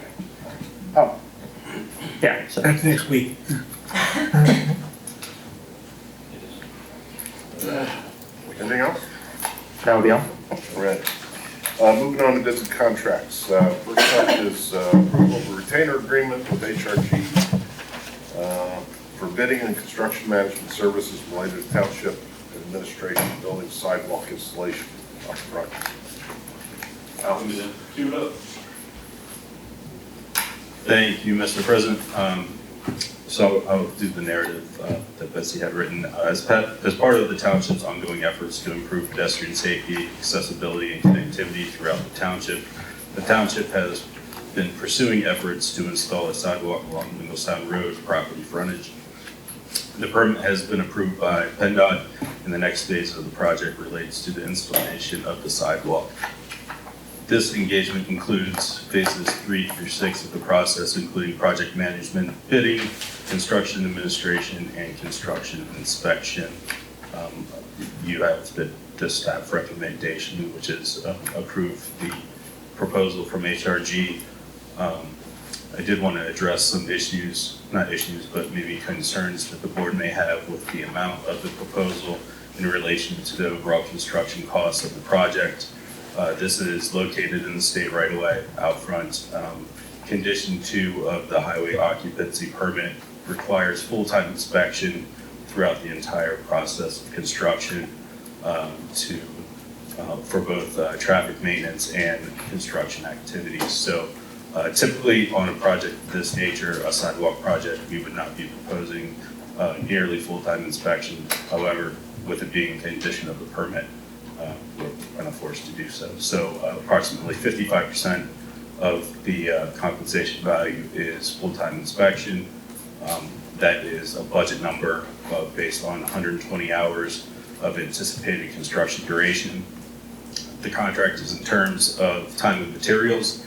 Oh. Yeah. So. That's next week. Anything else? That will be all. All right. Moving on to business contracts. First up is approval of a retainer agreement with HRG for bidding and construction management services related to township administration, building sidewalk installation on the project. Cue it up. Thank you, Mr. President. So I'll do the narrative that Betsy had written. As part of the township's ongoing efforts to improve pedestrian safety, accessibility, and connectivity throughout the township has been pursuing efforts to install a sidewalk along Lingelstown Road property frontage. The permit has been approved by PennDOT, and the next phase of the project relates to the installation of the sidewalk. This engagement includes phases 3 through 6 of the process, including project management, bidding, construction administration, and construction inspection. You have the staff recommendation, which is approve the proposal from HRG. I did want to address some issues, not issues, but maybe concerns that the board may have with the amount of the proposal in relation to the overall construction costs of the project. This is located in the state right-of-way out front. Condition 2 of the highway occupancy permit requires full-time inspection throughout the entire process of construction for both traffic maintenance and construction activities. So typically on a project of this nature, a sidewalk project, we would not be proposing nearly full-time inspection. However, with it being a condition of the permit, we're kind of forced to do so. So approximately 55% of the compensation value is full-time inspection. That is a budget number based on 120 hours of anticipated construction duration. The contract is in terms of time and materials.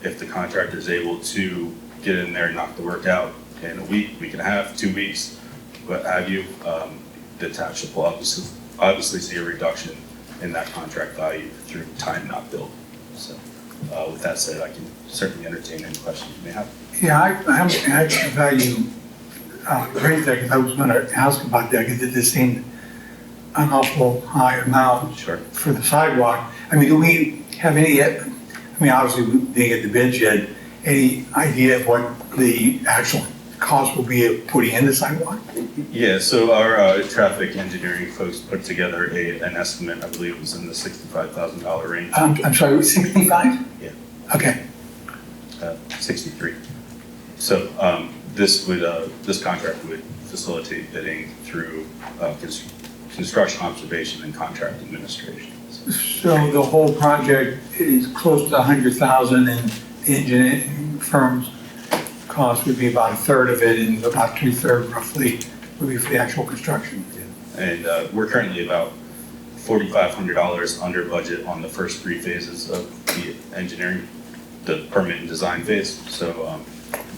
If the contractor is able to get in there and knock the work out in a week, week and a half, 2 weeks, what have you, the township will obviously see a reduction in that contract value through time not billed. So with that said, I can certainly entertain any questions you may have. Yeah, I value raise that because I was going to ask about that because it just seemed an awful high amount for the sidewalk. I mean, do we have any, I mean, obviously we didn't get the bids yet, any idea of what the actual cost will be of putting in the sidewalk? Yeah, so our traffic engineering folks put together an estimate, I believe it was in the $65,000 range. I'm sorry, 65? Yeah. Okay. 63. So this contract would facilitate bidding through construction observation and contract administration. So the whole project is close to 100,000 and the engineering firm's cost would be about a third of it and about 2/3 roughly would be for the actual construction. And we're currently about $4,500 under budget on the first 3 phases of the engineering, the permit and design phase. So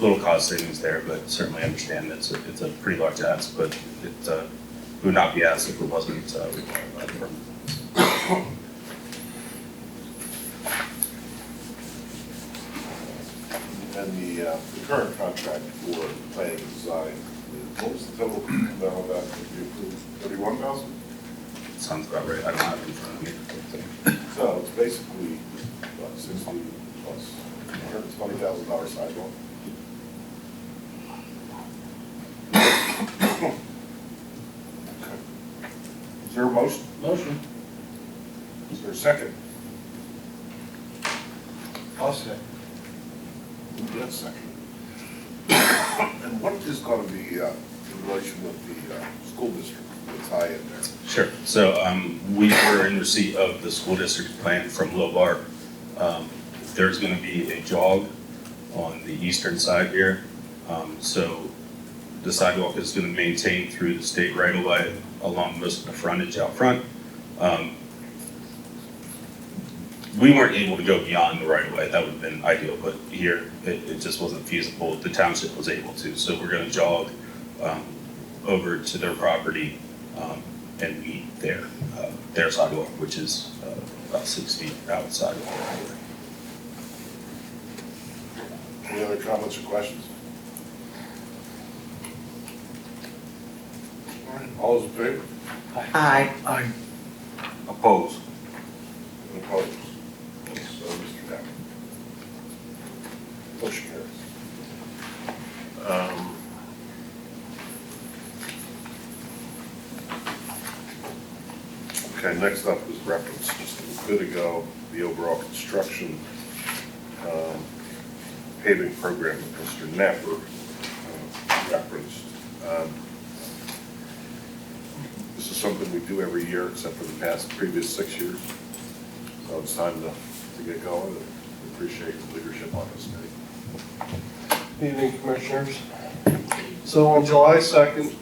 little cost savings there, but certainly understand that it's a pretty large ask, but it would not be asked if it wasn't required by the permit. And the current contract for planning and design, what was the total amount of that that you approved? 31,000? Sounds about right. I don't have it in front of me. So it's basically, what, 60 plus $120,000 sidewalk? Okay. Is there a motion? Motion. Is there a second? I'll say. Yes, second. And what is going to be in relation with the school district, the tie-in there? Sure. So we were in receipt of the school district plan from Lobar. There's going to be a jog on the eastern side here. So the sidewalk is going to maintain through the state right-of-way along most of the frontage out front. We weren't able to go beyond the right-of-way. That would have been ideal, but here it just wasn't feasible. The township was able to, so we're going to jog over to their property and meet their sidewalk, which is about 6 feet outside of the right-of-way. Any other comments or questions? All right, all those in favor? Aye. Aye. Opposed? Opposed? So, Mr. Knapp. Motion carries. Okay, next up is reference, just a bit ago, the overall construction paving program that Mr. Napper referenced. This is something we do every year except for the previous 6 years. So it's time to get going, and we appreciate the leadership on this committee. Evening, Commissioners. So on July 2nd,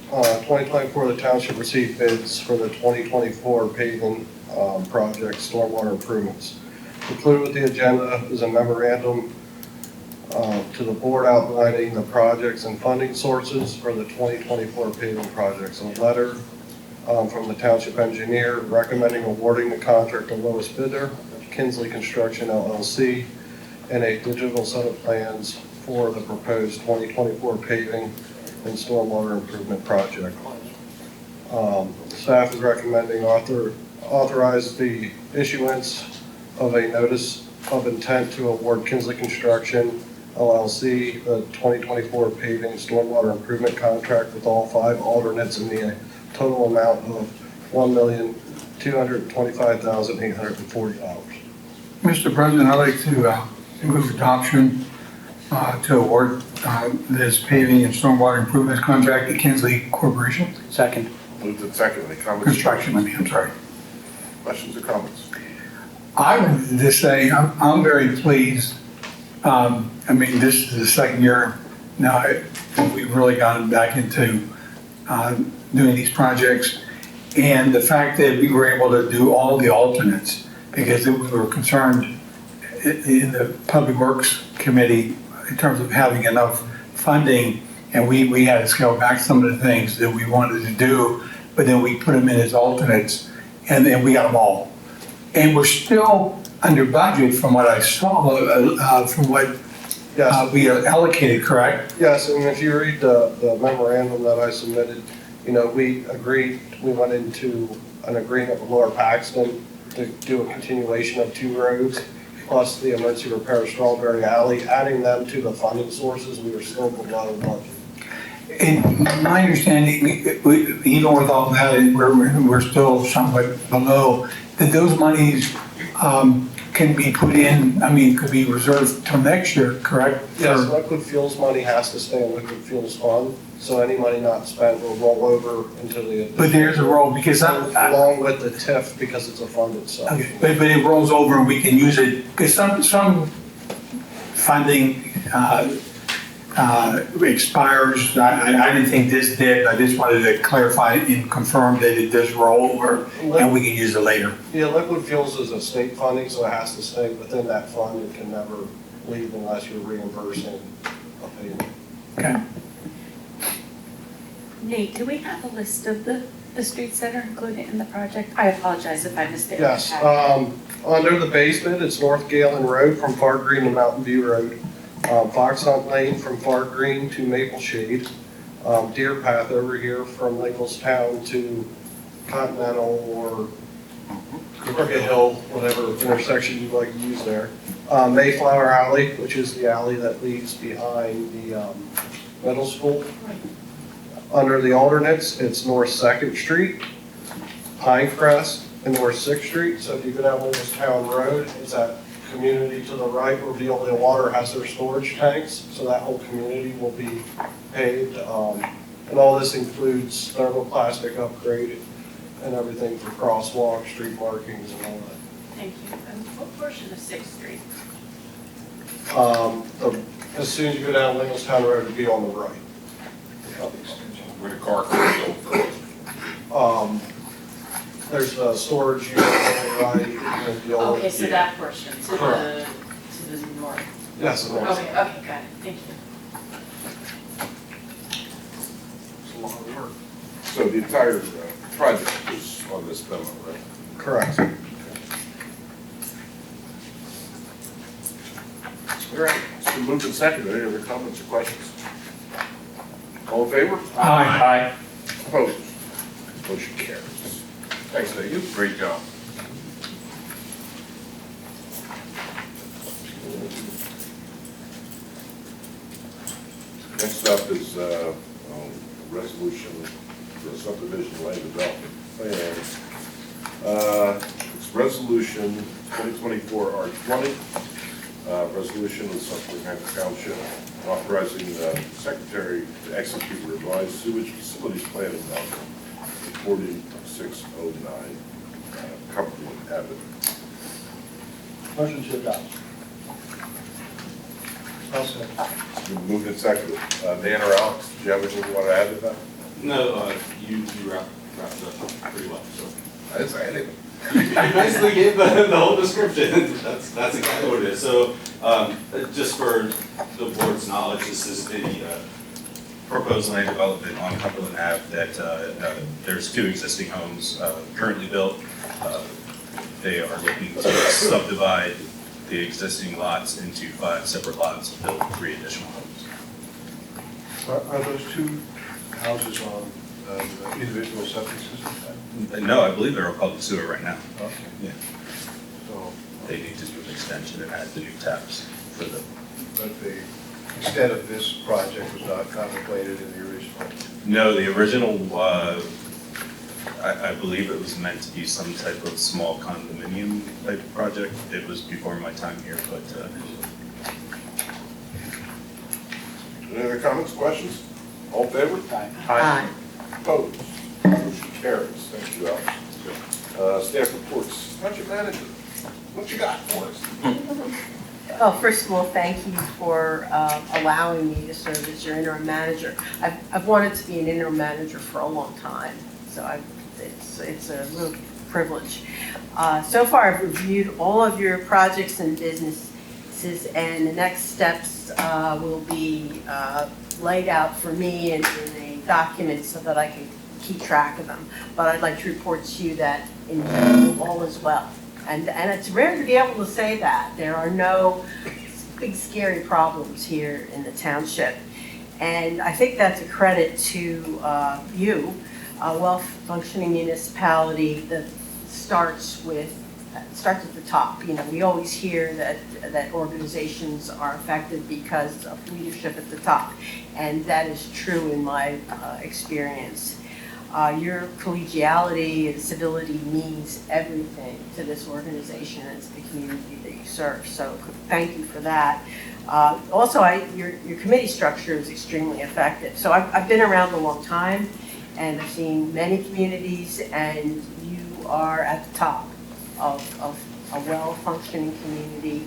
2024, the township received bids for the 2024 paving project stormwater improvements. Included with the agenda is a memorandum to the board outlining the projects and funding sources for the 2024 paving projects. A letter from the township engineer recommending awarding the contract to lowest bidder, Kinsley Construction LLC and a digital set of plans for the proposed 2024 paving and stormwater improvement project. Staff is recommending authorize the issuance of a notice of intent to award Kinsley Construction LLC the 2024 paving stormwater improvement contract with all 5 alternates in the total amount of $1,225,840. Mr. President, I'd like to move adoption to award this paving and stormwater improvements contract to Kinsley Corporation. Second. Moved and seconded. Any comments? Construction, I'm sorry. Questions or comments? I would just say, I'm very pleased. This is the second year now we've really gotten back into doing these projects. And the fact that we were able to do all the alternates, because we were concerned in the Public Works Committee in terms of having enough funding, and we had to scale back some of the things that we wanted to do, but then we put them in as alternates, and then we got them all. And we're still under budget from what I saw, from what we allocated, correct? Yes, and if you read the memorandum that I submitted, we went into an agreement with Lower Paxton to do a continuation of 2 roads, plus the emergency repair of Strawberry Alley, adding them to the funding sources, we were still below budget. In my understanding, even with all that, we're still somewhat below, that those monies can be put in, could be reserved till next year, correct? Yes, liquid fuels money has to stay in liquid fuels fund, so any money not spent will roll over into the. But there's a roll, because along with the TIF, because it's a fund itself. Okay, but it rolls over and we can use it, because some funding expires. I didn't think this did, I just wanted to clarify and confirm that it does roll over and we can use it later. Yeah, liquid fuels is a state funding, so it has to stay within that fund. It can never leave unless you're reimbursing a payment. Okay. Nate, do we have a list of the streets that are included in the project? I apologize if I missed it. Yes, under the basement, it's North Galen Road from Far Green to Mountain View Road. Fox Hunt Lane from Far Green to Maple Shade, Deer Path over here from Nichols-Town to Continental or Crooked Hill, whatever intersection you'd like to use there. Mayflower Alley, which is the alley that leads behind the middle school. Under the alternates, it's North 2nd Street, Pinecrest, and North 6th Street. So if you go down Nichols-Town Road, it's that community to the right where Veolia Water has their storage tanks, so that whole community will be paved. And all this includes thermoplastic upgrade and everything for crosswalk, street markings, and all that. Thank you. And what portion of 6th Street? As soon as you go down Nichols-Town Road, it'll be on the right. Where the car goes over. There's a storage unit on the right. And the old, Okay, so that portion, to the north? Yes, the north. Okay, got it, thank you. It's a lot of work. So the entire project is on this memo, right? Correct. All right, it's been moved and seconded. Any other comments or questions? All in favor? Aye. Opposed? Motion carries. Thanks, Dave. Great job. Next up is resolution for subdivision land development plan. It's resolution 2024 R20, resolution of the Susquehanna Township authorizing the secretary to execute revised sewage facilities plan development 4609 Cumberland Avenue. Motion to adopt. It's been moved and seconded. Dan or Alex, do you have anything you want to add to that? No, you wrapped it up pretty well, so. I didn't say anything. You basically gave the whole description. That's exactly what it is. So, just for the board's knowledge, this is the proposed land development on Cumberland Ave that there's 2 existing homes currently built. they are looking to subdivide the existing lots into 5 separate lots and build 3 additional homes. Are those 2 houses on individual septic systems? No, I believe they're on public sewer right now. Okay. Yeah. So, They need to do an extension and add the new taps for them. but the extent of this project was not contemplated in the original? No, the original, I believe it was meant to be some type of small condominium type of project. It was before my time here, but Any other comments, questions? All in favor? Aye. Opposed? Motion carries. Thank you, Alex. Staff reports. Township manager, what you got for us? Well, first of all, thank you for allowing me to serve as your interim manager. I've wanted to be an interim manager for a long time, so it's a real privilege. So far, I've reviewed all of your projects and businesses, and the next steps will be laid out for me in a document so that I can keep track of them. But I'd like to report to you that in general, all is well. And it's rare to be able to say that. There are no big scary problems here in the township. And I think that's a credit to you, a well-functioning municipality that starts at the top. You know, we always hear that organizations are affected because of leadership at the top. And that is true in my experience. Your collegiality and civility means everything to this organization and to the community that you serve. So thank you for that. Also, your committee structure is extremely effective. So I've been around a long time, and I've seen many communities, and you are at the top of a well-functioning community.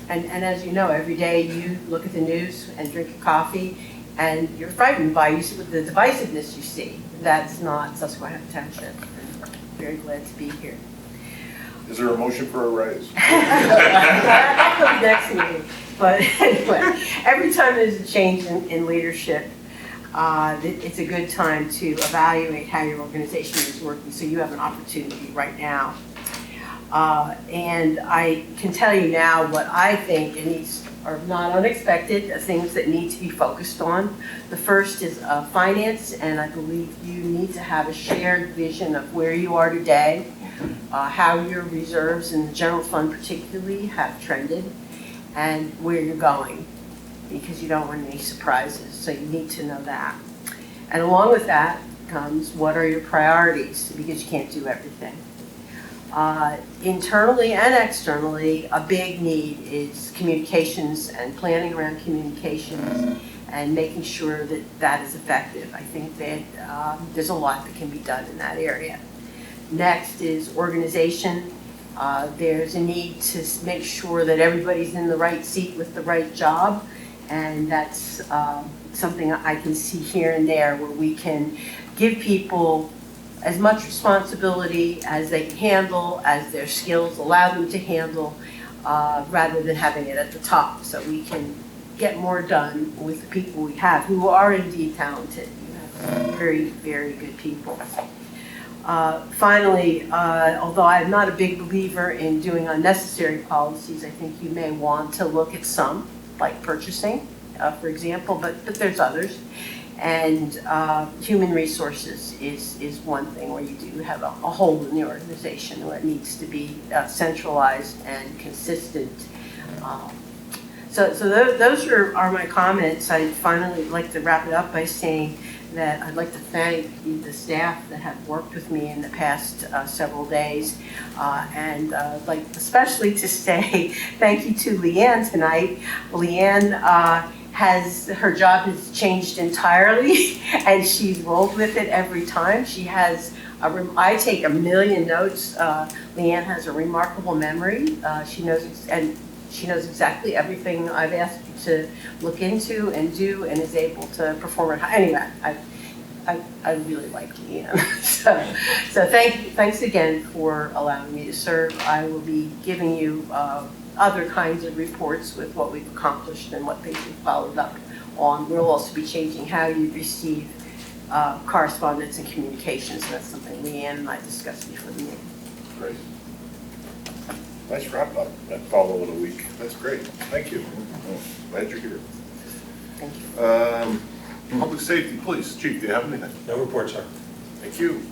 And as you know, every day you look at the news and drink a coffee, and you're frightened by the divisiveness you see. That's not Susquehanna Township. I'm very glad to be here. Is there a motion for a raise? I'll come next meeting. But anyway, every time there's a change in leadership, it's a good time to evaluate how your organization is working, so you have an opportunity right now. And I can tell you now what I think, and these are not unexpected, things that need to be focused on. The first is finance, and I believe you need to have a shared vision of where you are today, how your reserves in the general fund particularly have trended, and where you're going, because you don't want any surprises, so you need to know that. And along with that comes, what are your priorities, because you can't do everything. Internally and externally, a big need is communications and planning around communications and making sure that that is effective. I think that there's a lot that can be done in that area. Next is organization. There's a need to make sure that everybody's in the right seat with the right job, and that's something I can see here and there where we can give people as much responsibility as they can handle, as their skills allow them to handle, rather than having it at the top. So we can get more done with the people we have, who are indeed talented. Very, very good people. Finally, although I'm not a big believer in doing unnecessary policies, I think you may want to look at some, like purchasing, for example, but there's others. And human resources is one thing where you do have a hole in the organization where it needs to be centralized and consistent. So those are my comments. I'd finally like to wrap it up by saying that I'd like to thank the staff that have worked with me in the past several days. And like especially to say thank you to Leanne tonight. Leanne, her job has changed entirely, and she's rolled with it every time. She has, I take 1 million notes. Leanne has a remarkable memory. She knows exactly everything I've asked you to look into and do, and is able to perform it. Anyway, I really like Leanne. so thanks again for allowing me to serve. I will be giving you other kinds of reports with what we've accomplished and what things we've followed up on. We'll also be changing how you receive correspondence and communications. That's something Leanne and I discussed before the meeting. Great. Nice wrap up, that follow of the week. That's great. Thank you. Glad you're here. Thank you. Public safety, police, chief, do you have anything? No report, sir. Thank you.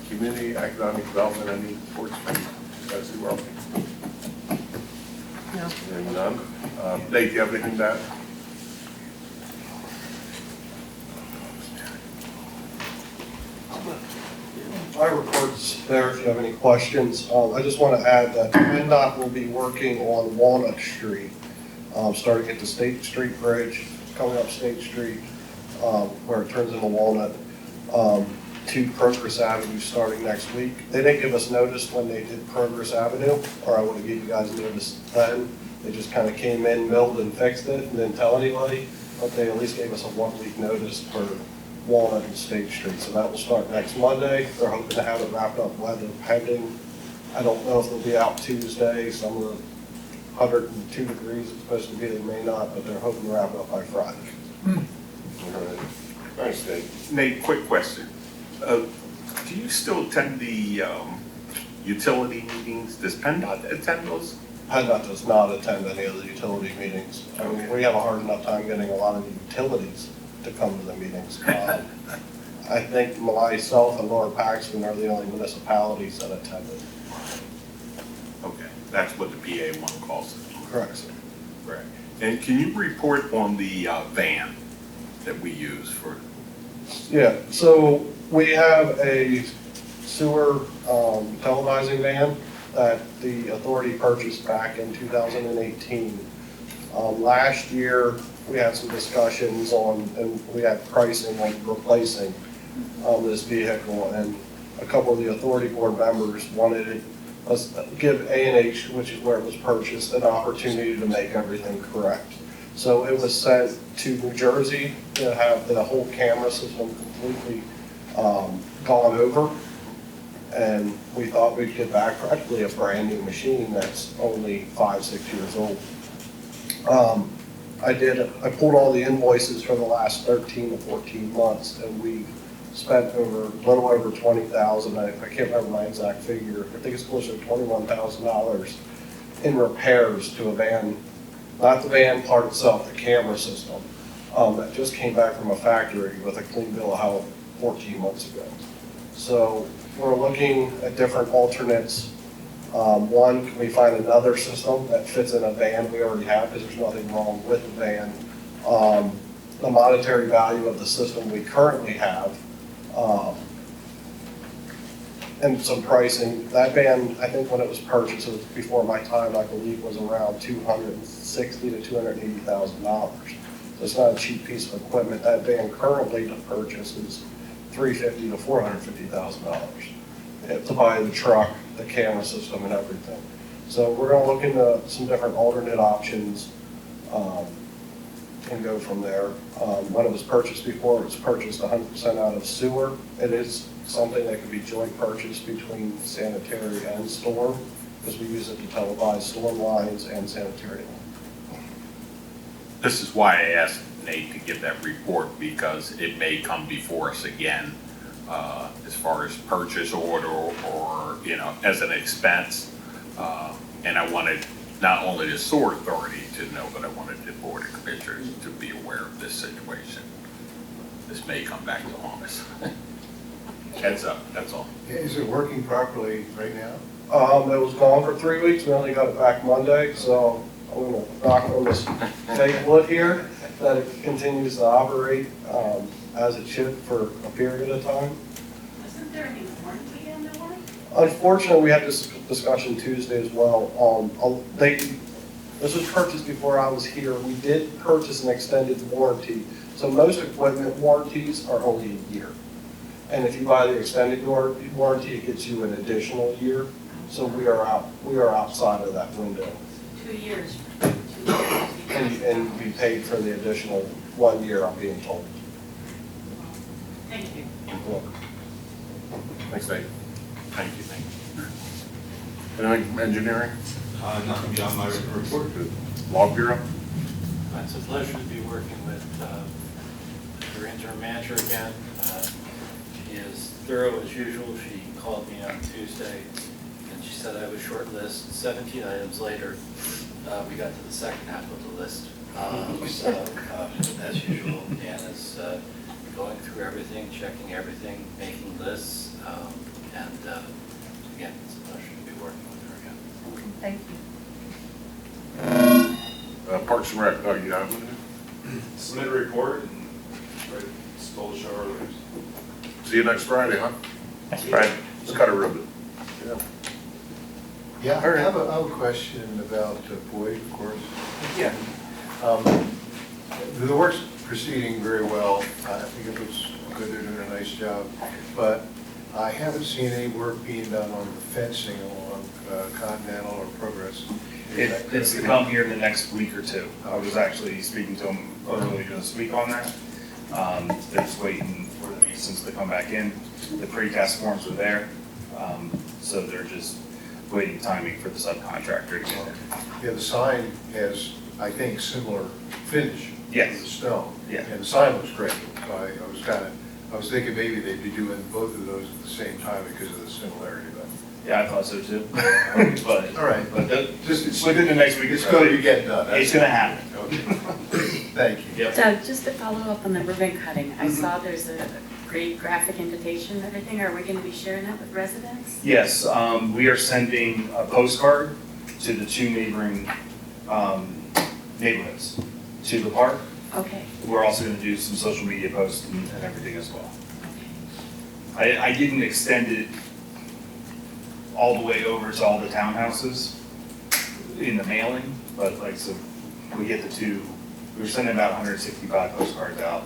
Community economic development, any reports from you guys as well? No. Hearing none. Nate, do you have anything to add? My report's there if you have any questions. I just want to add that PennDOT will be working on Walnut Street, starting at the State Street Bridge, coming up State Street, where it turns into Walnut, to Progress Avenue starting next week. They didn't give us notice when they did Progress Avenue, or I would have given you guys notice then. They just kind of came in, milled and fixed it, and didn't tell anybody, but they at least gave us a 1 week notice for Walnut and State Street. So that will start next Monday. They're hoping to have it wrapped up, weather pending. I don't know if they'll be out Tuesday. Some of the 102 degrees it's supposed to be, they may not, but they're hoping to wrap it up by Friday. All right. Thanks, Nate. Nate, quick question. Do you still attend the utility meetings? Does PennDOT attend those? PennDOT does not attend any of the utility meetings. I mean, we have a hard enough time getting a lot of the utilities to come to the meetings. I think myself and Lower Paxton are the only municipalities that attended. Okay, that's what the PA one calls it. Correct, sir. Correct. And can you report on the van that we use for? Yeah, so we have a sewer televising van that the authority purchased back in 2018. Last year, we had some discussions on, and we had pricing on replacing this vehicle, and a couple of the authority board members wanted us to give A&H, which is where it was purchased, an opportunity to make everything correct. So it was sent to New Jersey to have the whole camera system completely gone over, and we thought we'd get back practically a brand new machine that's only 5-6 years old. I pulled all the invoices for the last 13 to 14 months, and we spent a little over $20,000. I can't remember my exact figure. I think it's closer to $21,000 in repairs to a van, not the van part itself, the camera system, that just came back from a factory with a clean bill of health 14 months ago. So we're looking at different alternates. One, can we find another system that fits in a van we already have, because there's nothing wrong with the van. The monetary value of the system we currently have, and some pricing. That van, I think when it was purchased, it was before my time, I believe, was around $260,000 to $280,000. So it's not a cheap piece of equipment. That van currently to purchase is $350,000 to $450,000 to buy the truck, the camera system, and everything. So we're going to look into some different alternate options and go from there. When it was purchased before, it was purchased 100% out of sewer. It is something that could be joint purchased between sanitary and storm, because we use it to televise storm lines and sanitary. This is why I asked Nate to get that report, because it may come before us again as far as purchase order or, you know, as an expense. And I wanted not only the sewer authority to know, but I wanted the board of commissioners to be aware of this situation. This may come back to haunt us. Heads up, that's all. Is it working properly right now? It was gone for 3 weeks. We only got it back Monday, so I'm going to knock on this fake wood here that it continues to operate as it should for a period of time. Wasn't there any warranty on the one? Unfortunately, we had this discussion Tuesday as well. This was purchased before I was here. We did purchase an extended warranty. So most equipment warranties are only a year. And if you buy the extended warranty, it gets you an additional year. So we are outside of that window. 2 years. And we paid for the additional 1 year, I'm being told. Thank you. Thanks, Nate. Thank you, thank you. Anything from engineering? Nothing beyond my report. Law Bureau? It's a pleasure to be working with your interim manager again. She is thorough as usual. She called me on Tuesday she said I was short list. 17 items later, we got to the second half of the list. As usual, Anna's going through everything, checking everything, making lists, and again, it's a pleasure to be working with her again. Thank you. Parks and Rec, Doug, you have it? Submit a report and stole the show earlier. See you next Friday, huh? That's right. Let's cut a ribbon. Yeah. Yeah, I have a question about Boyd, of course. Yeah. The work's proceeding very well. I think it looks good, they're doing a nice job. But I haven't seen any work being done on the fencing along Continental or Progress. It's to come here in the next week or two. I was actually speaking to them earlier this week on that. They're just waiting for the masons to come back in. The precast forms are there, so they're just waiting timing for the subcontractor to get there. Yeah, the sign has, I think, similar finish. Yes. To the stone. Yeah. And the sign looks great. So I was thinking maybe they'd be doing both of those at the same time because of the similarity, but. Yeah, I thought so too. But all right, but just within the next week. It's going to be getting done. It's going to happen. Okay. Thank you. Yep. Doug, just to follow up on the ribbon cutting, I saw there's a great graphic invitation and everything. Are we going to be sharing that with residents? Yes, we are sending a postcard to the two neighboring neighborhoods to the park. Okay. We're also going to do some social media posts and everything as well. I didn't extend it all the way over to all the townhouses in the mailing, but like, so we get the two, we were sending about 165 postcards out,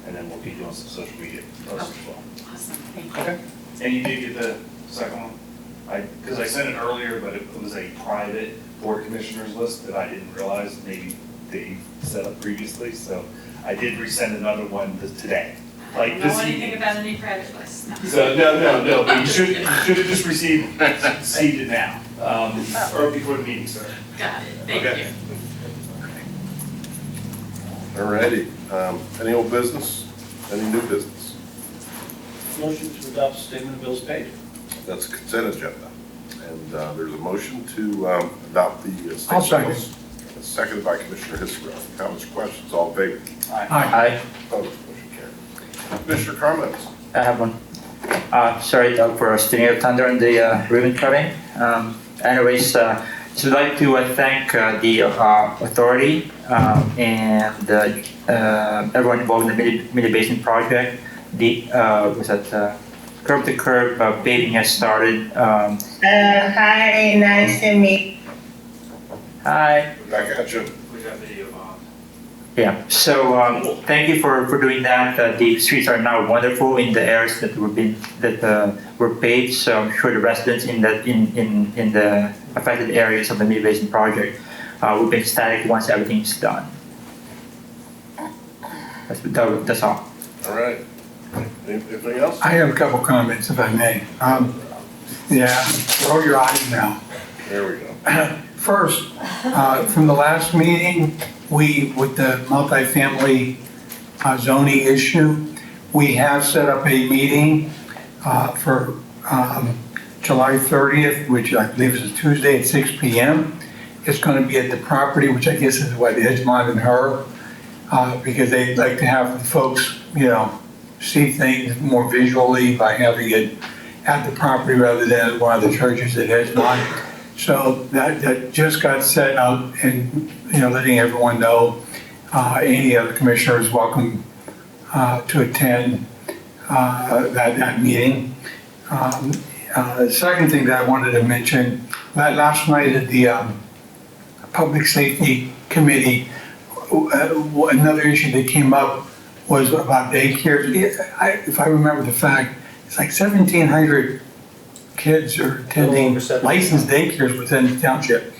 and then we'll be doing some social media posts as well. Awesome, thank you. Okay. And you did get the second one? Because I sent it earlier, but it was a private board commissioners list that I didn't realize maybe they set up previously, so I did resend another one today. Like I don't this know anything evening. about any private lists, no. So, no, but you should have just received it now, or before the meeting started. Got it, thank Okay. you. All righty. Any old business? Any new business? Motion to adopt statement of bills paid. That's a consent agenda. And there's a motion to adopt the I'll statement of second. bills. Seconded by Commissioner Hisrow. Comments or questions? All in favor? Aye. Opposed? Motion carries. Commissioner comments? I have one. Sorry, Doug, for stealing your thunder on the ribbon cutting. Anyways, just would like to thank the authority and everyone involved in the Mini Basin project. The curb to curb paving has started. Hi, nice to meet. Hi. Back at you. We got video on. Yeah, so thank you for doing that. The streets are now wonderful in the areas that were paved. So I'm sure the residents in the affected areas of the Mini Basin project will be ecstatic once everything's done. That's all. All right. Anything else? I have a couple comments, if I may. Yeah, roll your eyes now. There we go. First, from the last meeting, with the multifamily zoning issue, we have set up a meeting for July 30th, which I believe is a Tuesday at 6 p.m. It's going to be at the property, which I guess is what Edgemont and her, because they'd like to have the folks, see things more visually by having it at the property rather than at one of the churches at Edgemont. So that just got set up and, letting everyone know, any of the commissioners welcome to attend that meeting. The second thing that I wanted to mention, last night at the Public Safety Committee, another issue that came up was about daycares. If I remember the fact, it's like 1,700 kids are attending licensed daycares within the township.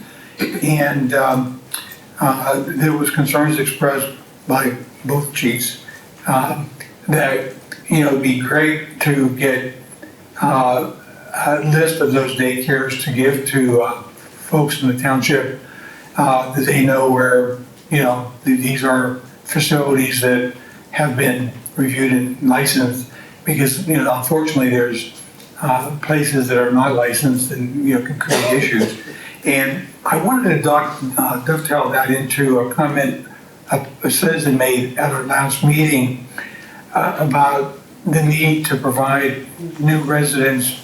And there was concerns expressed by both chiefs that, it'd be great to get a list of those daycares to give to folks in the township that they know where, these are facilities that have been reviewed and licensed, because, unfortunately, there's places that are not licensed and, can create issues. And I wanted to dovetail that into a comment a citizen made at our last meeting about the need to provide new residents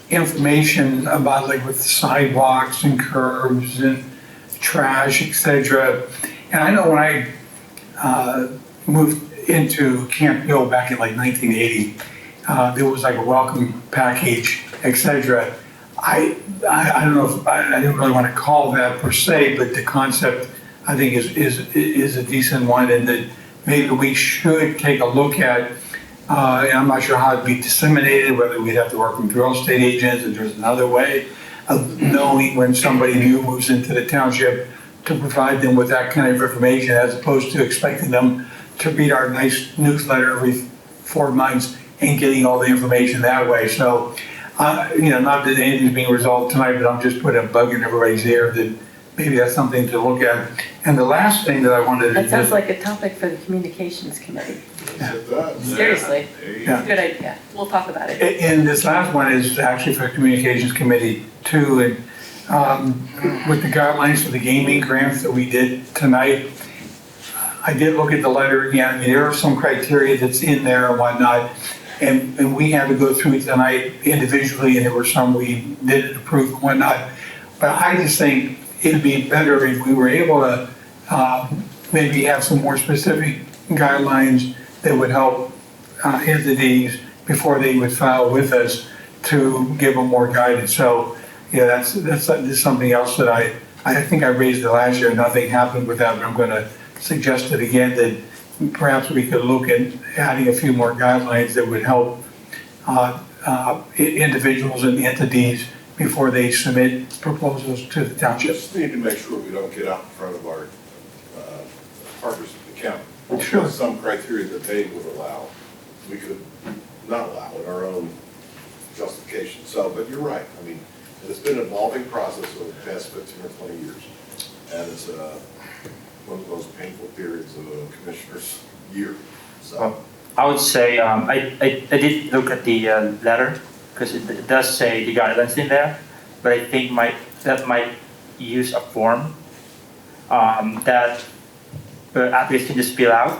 information about like with sidewalks and curbs and trash, etc. And I know when I moved into Camp Hill back in like 1980, there was like a welcome package, etc. I don't know if I don't really want to call that per se, but the concept I think is a decent one, and that maybe we should take a look at. And I'm not sure how it'd be disseminated, whether we'd have to work with real estate agents, if there's another way of knowing when somebody new moves into the township to provide them with that kind of information, as opposed to expecting them to read our nice newsletter every 4 months and getting all the information that way. So, not that anything's being resolved tonight, but I'm just putting a bug in everybody's ear that maybe that's something to look at. And the last thing that I wanted to That sounds like a topic for the communications committee. Seriously, Yeah. good idea. We'll talk about it. And this last one is actually for the communications committee too. And with the guidelines for the gaming grants that we did tonight, I did look at the letter again. I mean, there are some criteria that's in there and whatnot. And we had to go through it tonight individually, and there were some we didn't approve and whatnot. But I just think it'd be better if we were able to maybe have some more specific guidelines that would help entities before they would file with us to give them more guidance. So, that's something else that I think I raised it last year. Nothing happened with that, but I'm going to suggest it again, that perhaps we could look at adding a few more guidelines that would help individuals and entities before they submit proposals to the township. Just need to make sure we don't get out in front of our partners at the county. Sure. Some criteria that they would allow, we could not allow in our own justification. So, but you're right. I mean, it's been an evolving process over the past 15 or 20 years. And it's one of those painful periods of a commissioner's year. So. I would say I did look at the letter, because it does say the guidelines in there, but I think that might use a form that applicants can just fill out,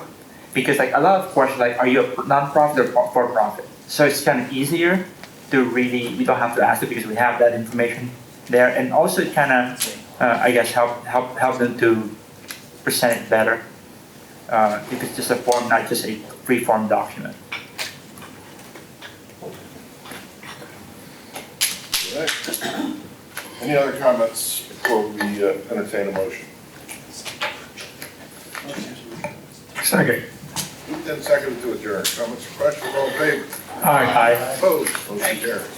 because like a lot of questions like, are you a non-profit or for-profit? So it's kind of easier to really, we don't have to ask it because we have that information there, and also it kind of I guess help them to present it better, because it's just a form, not just a free-form document. All right. Any other comments before we entertain a motion? Second. Moved and seconded to adjourn. Comments or questions? All in favor? Aye. Opposed? Motion carries.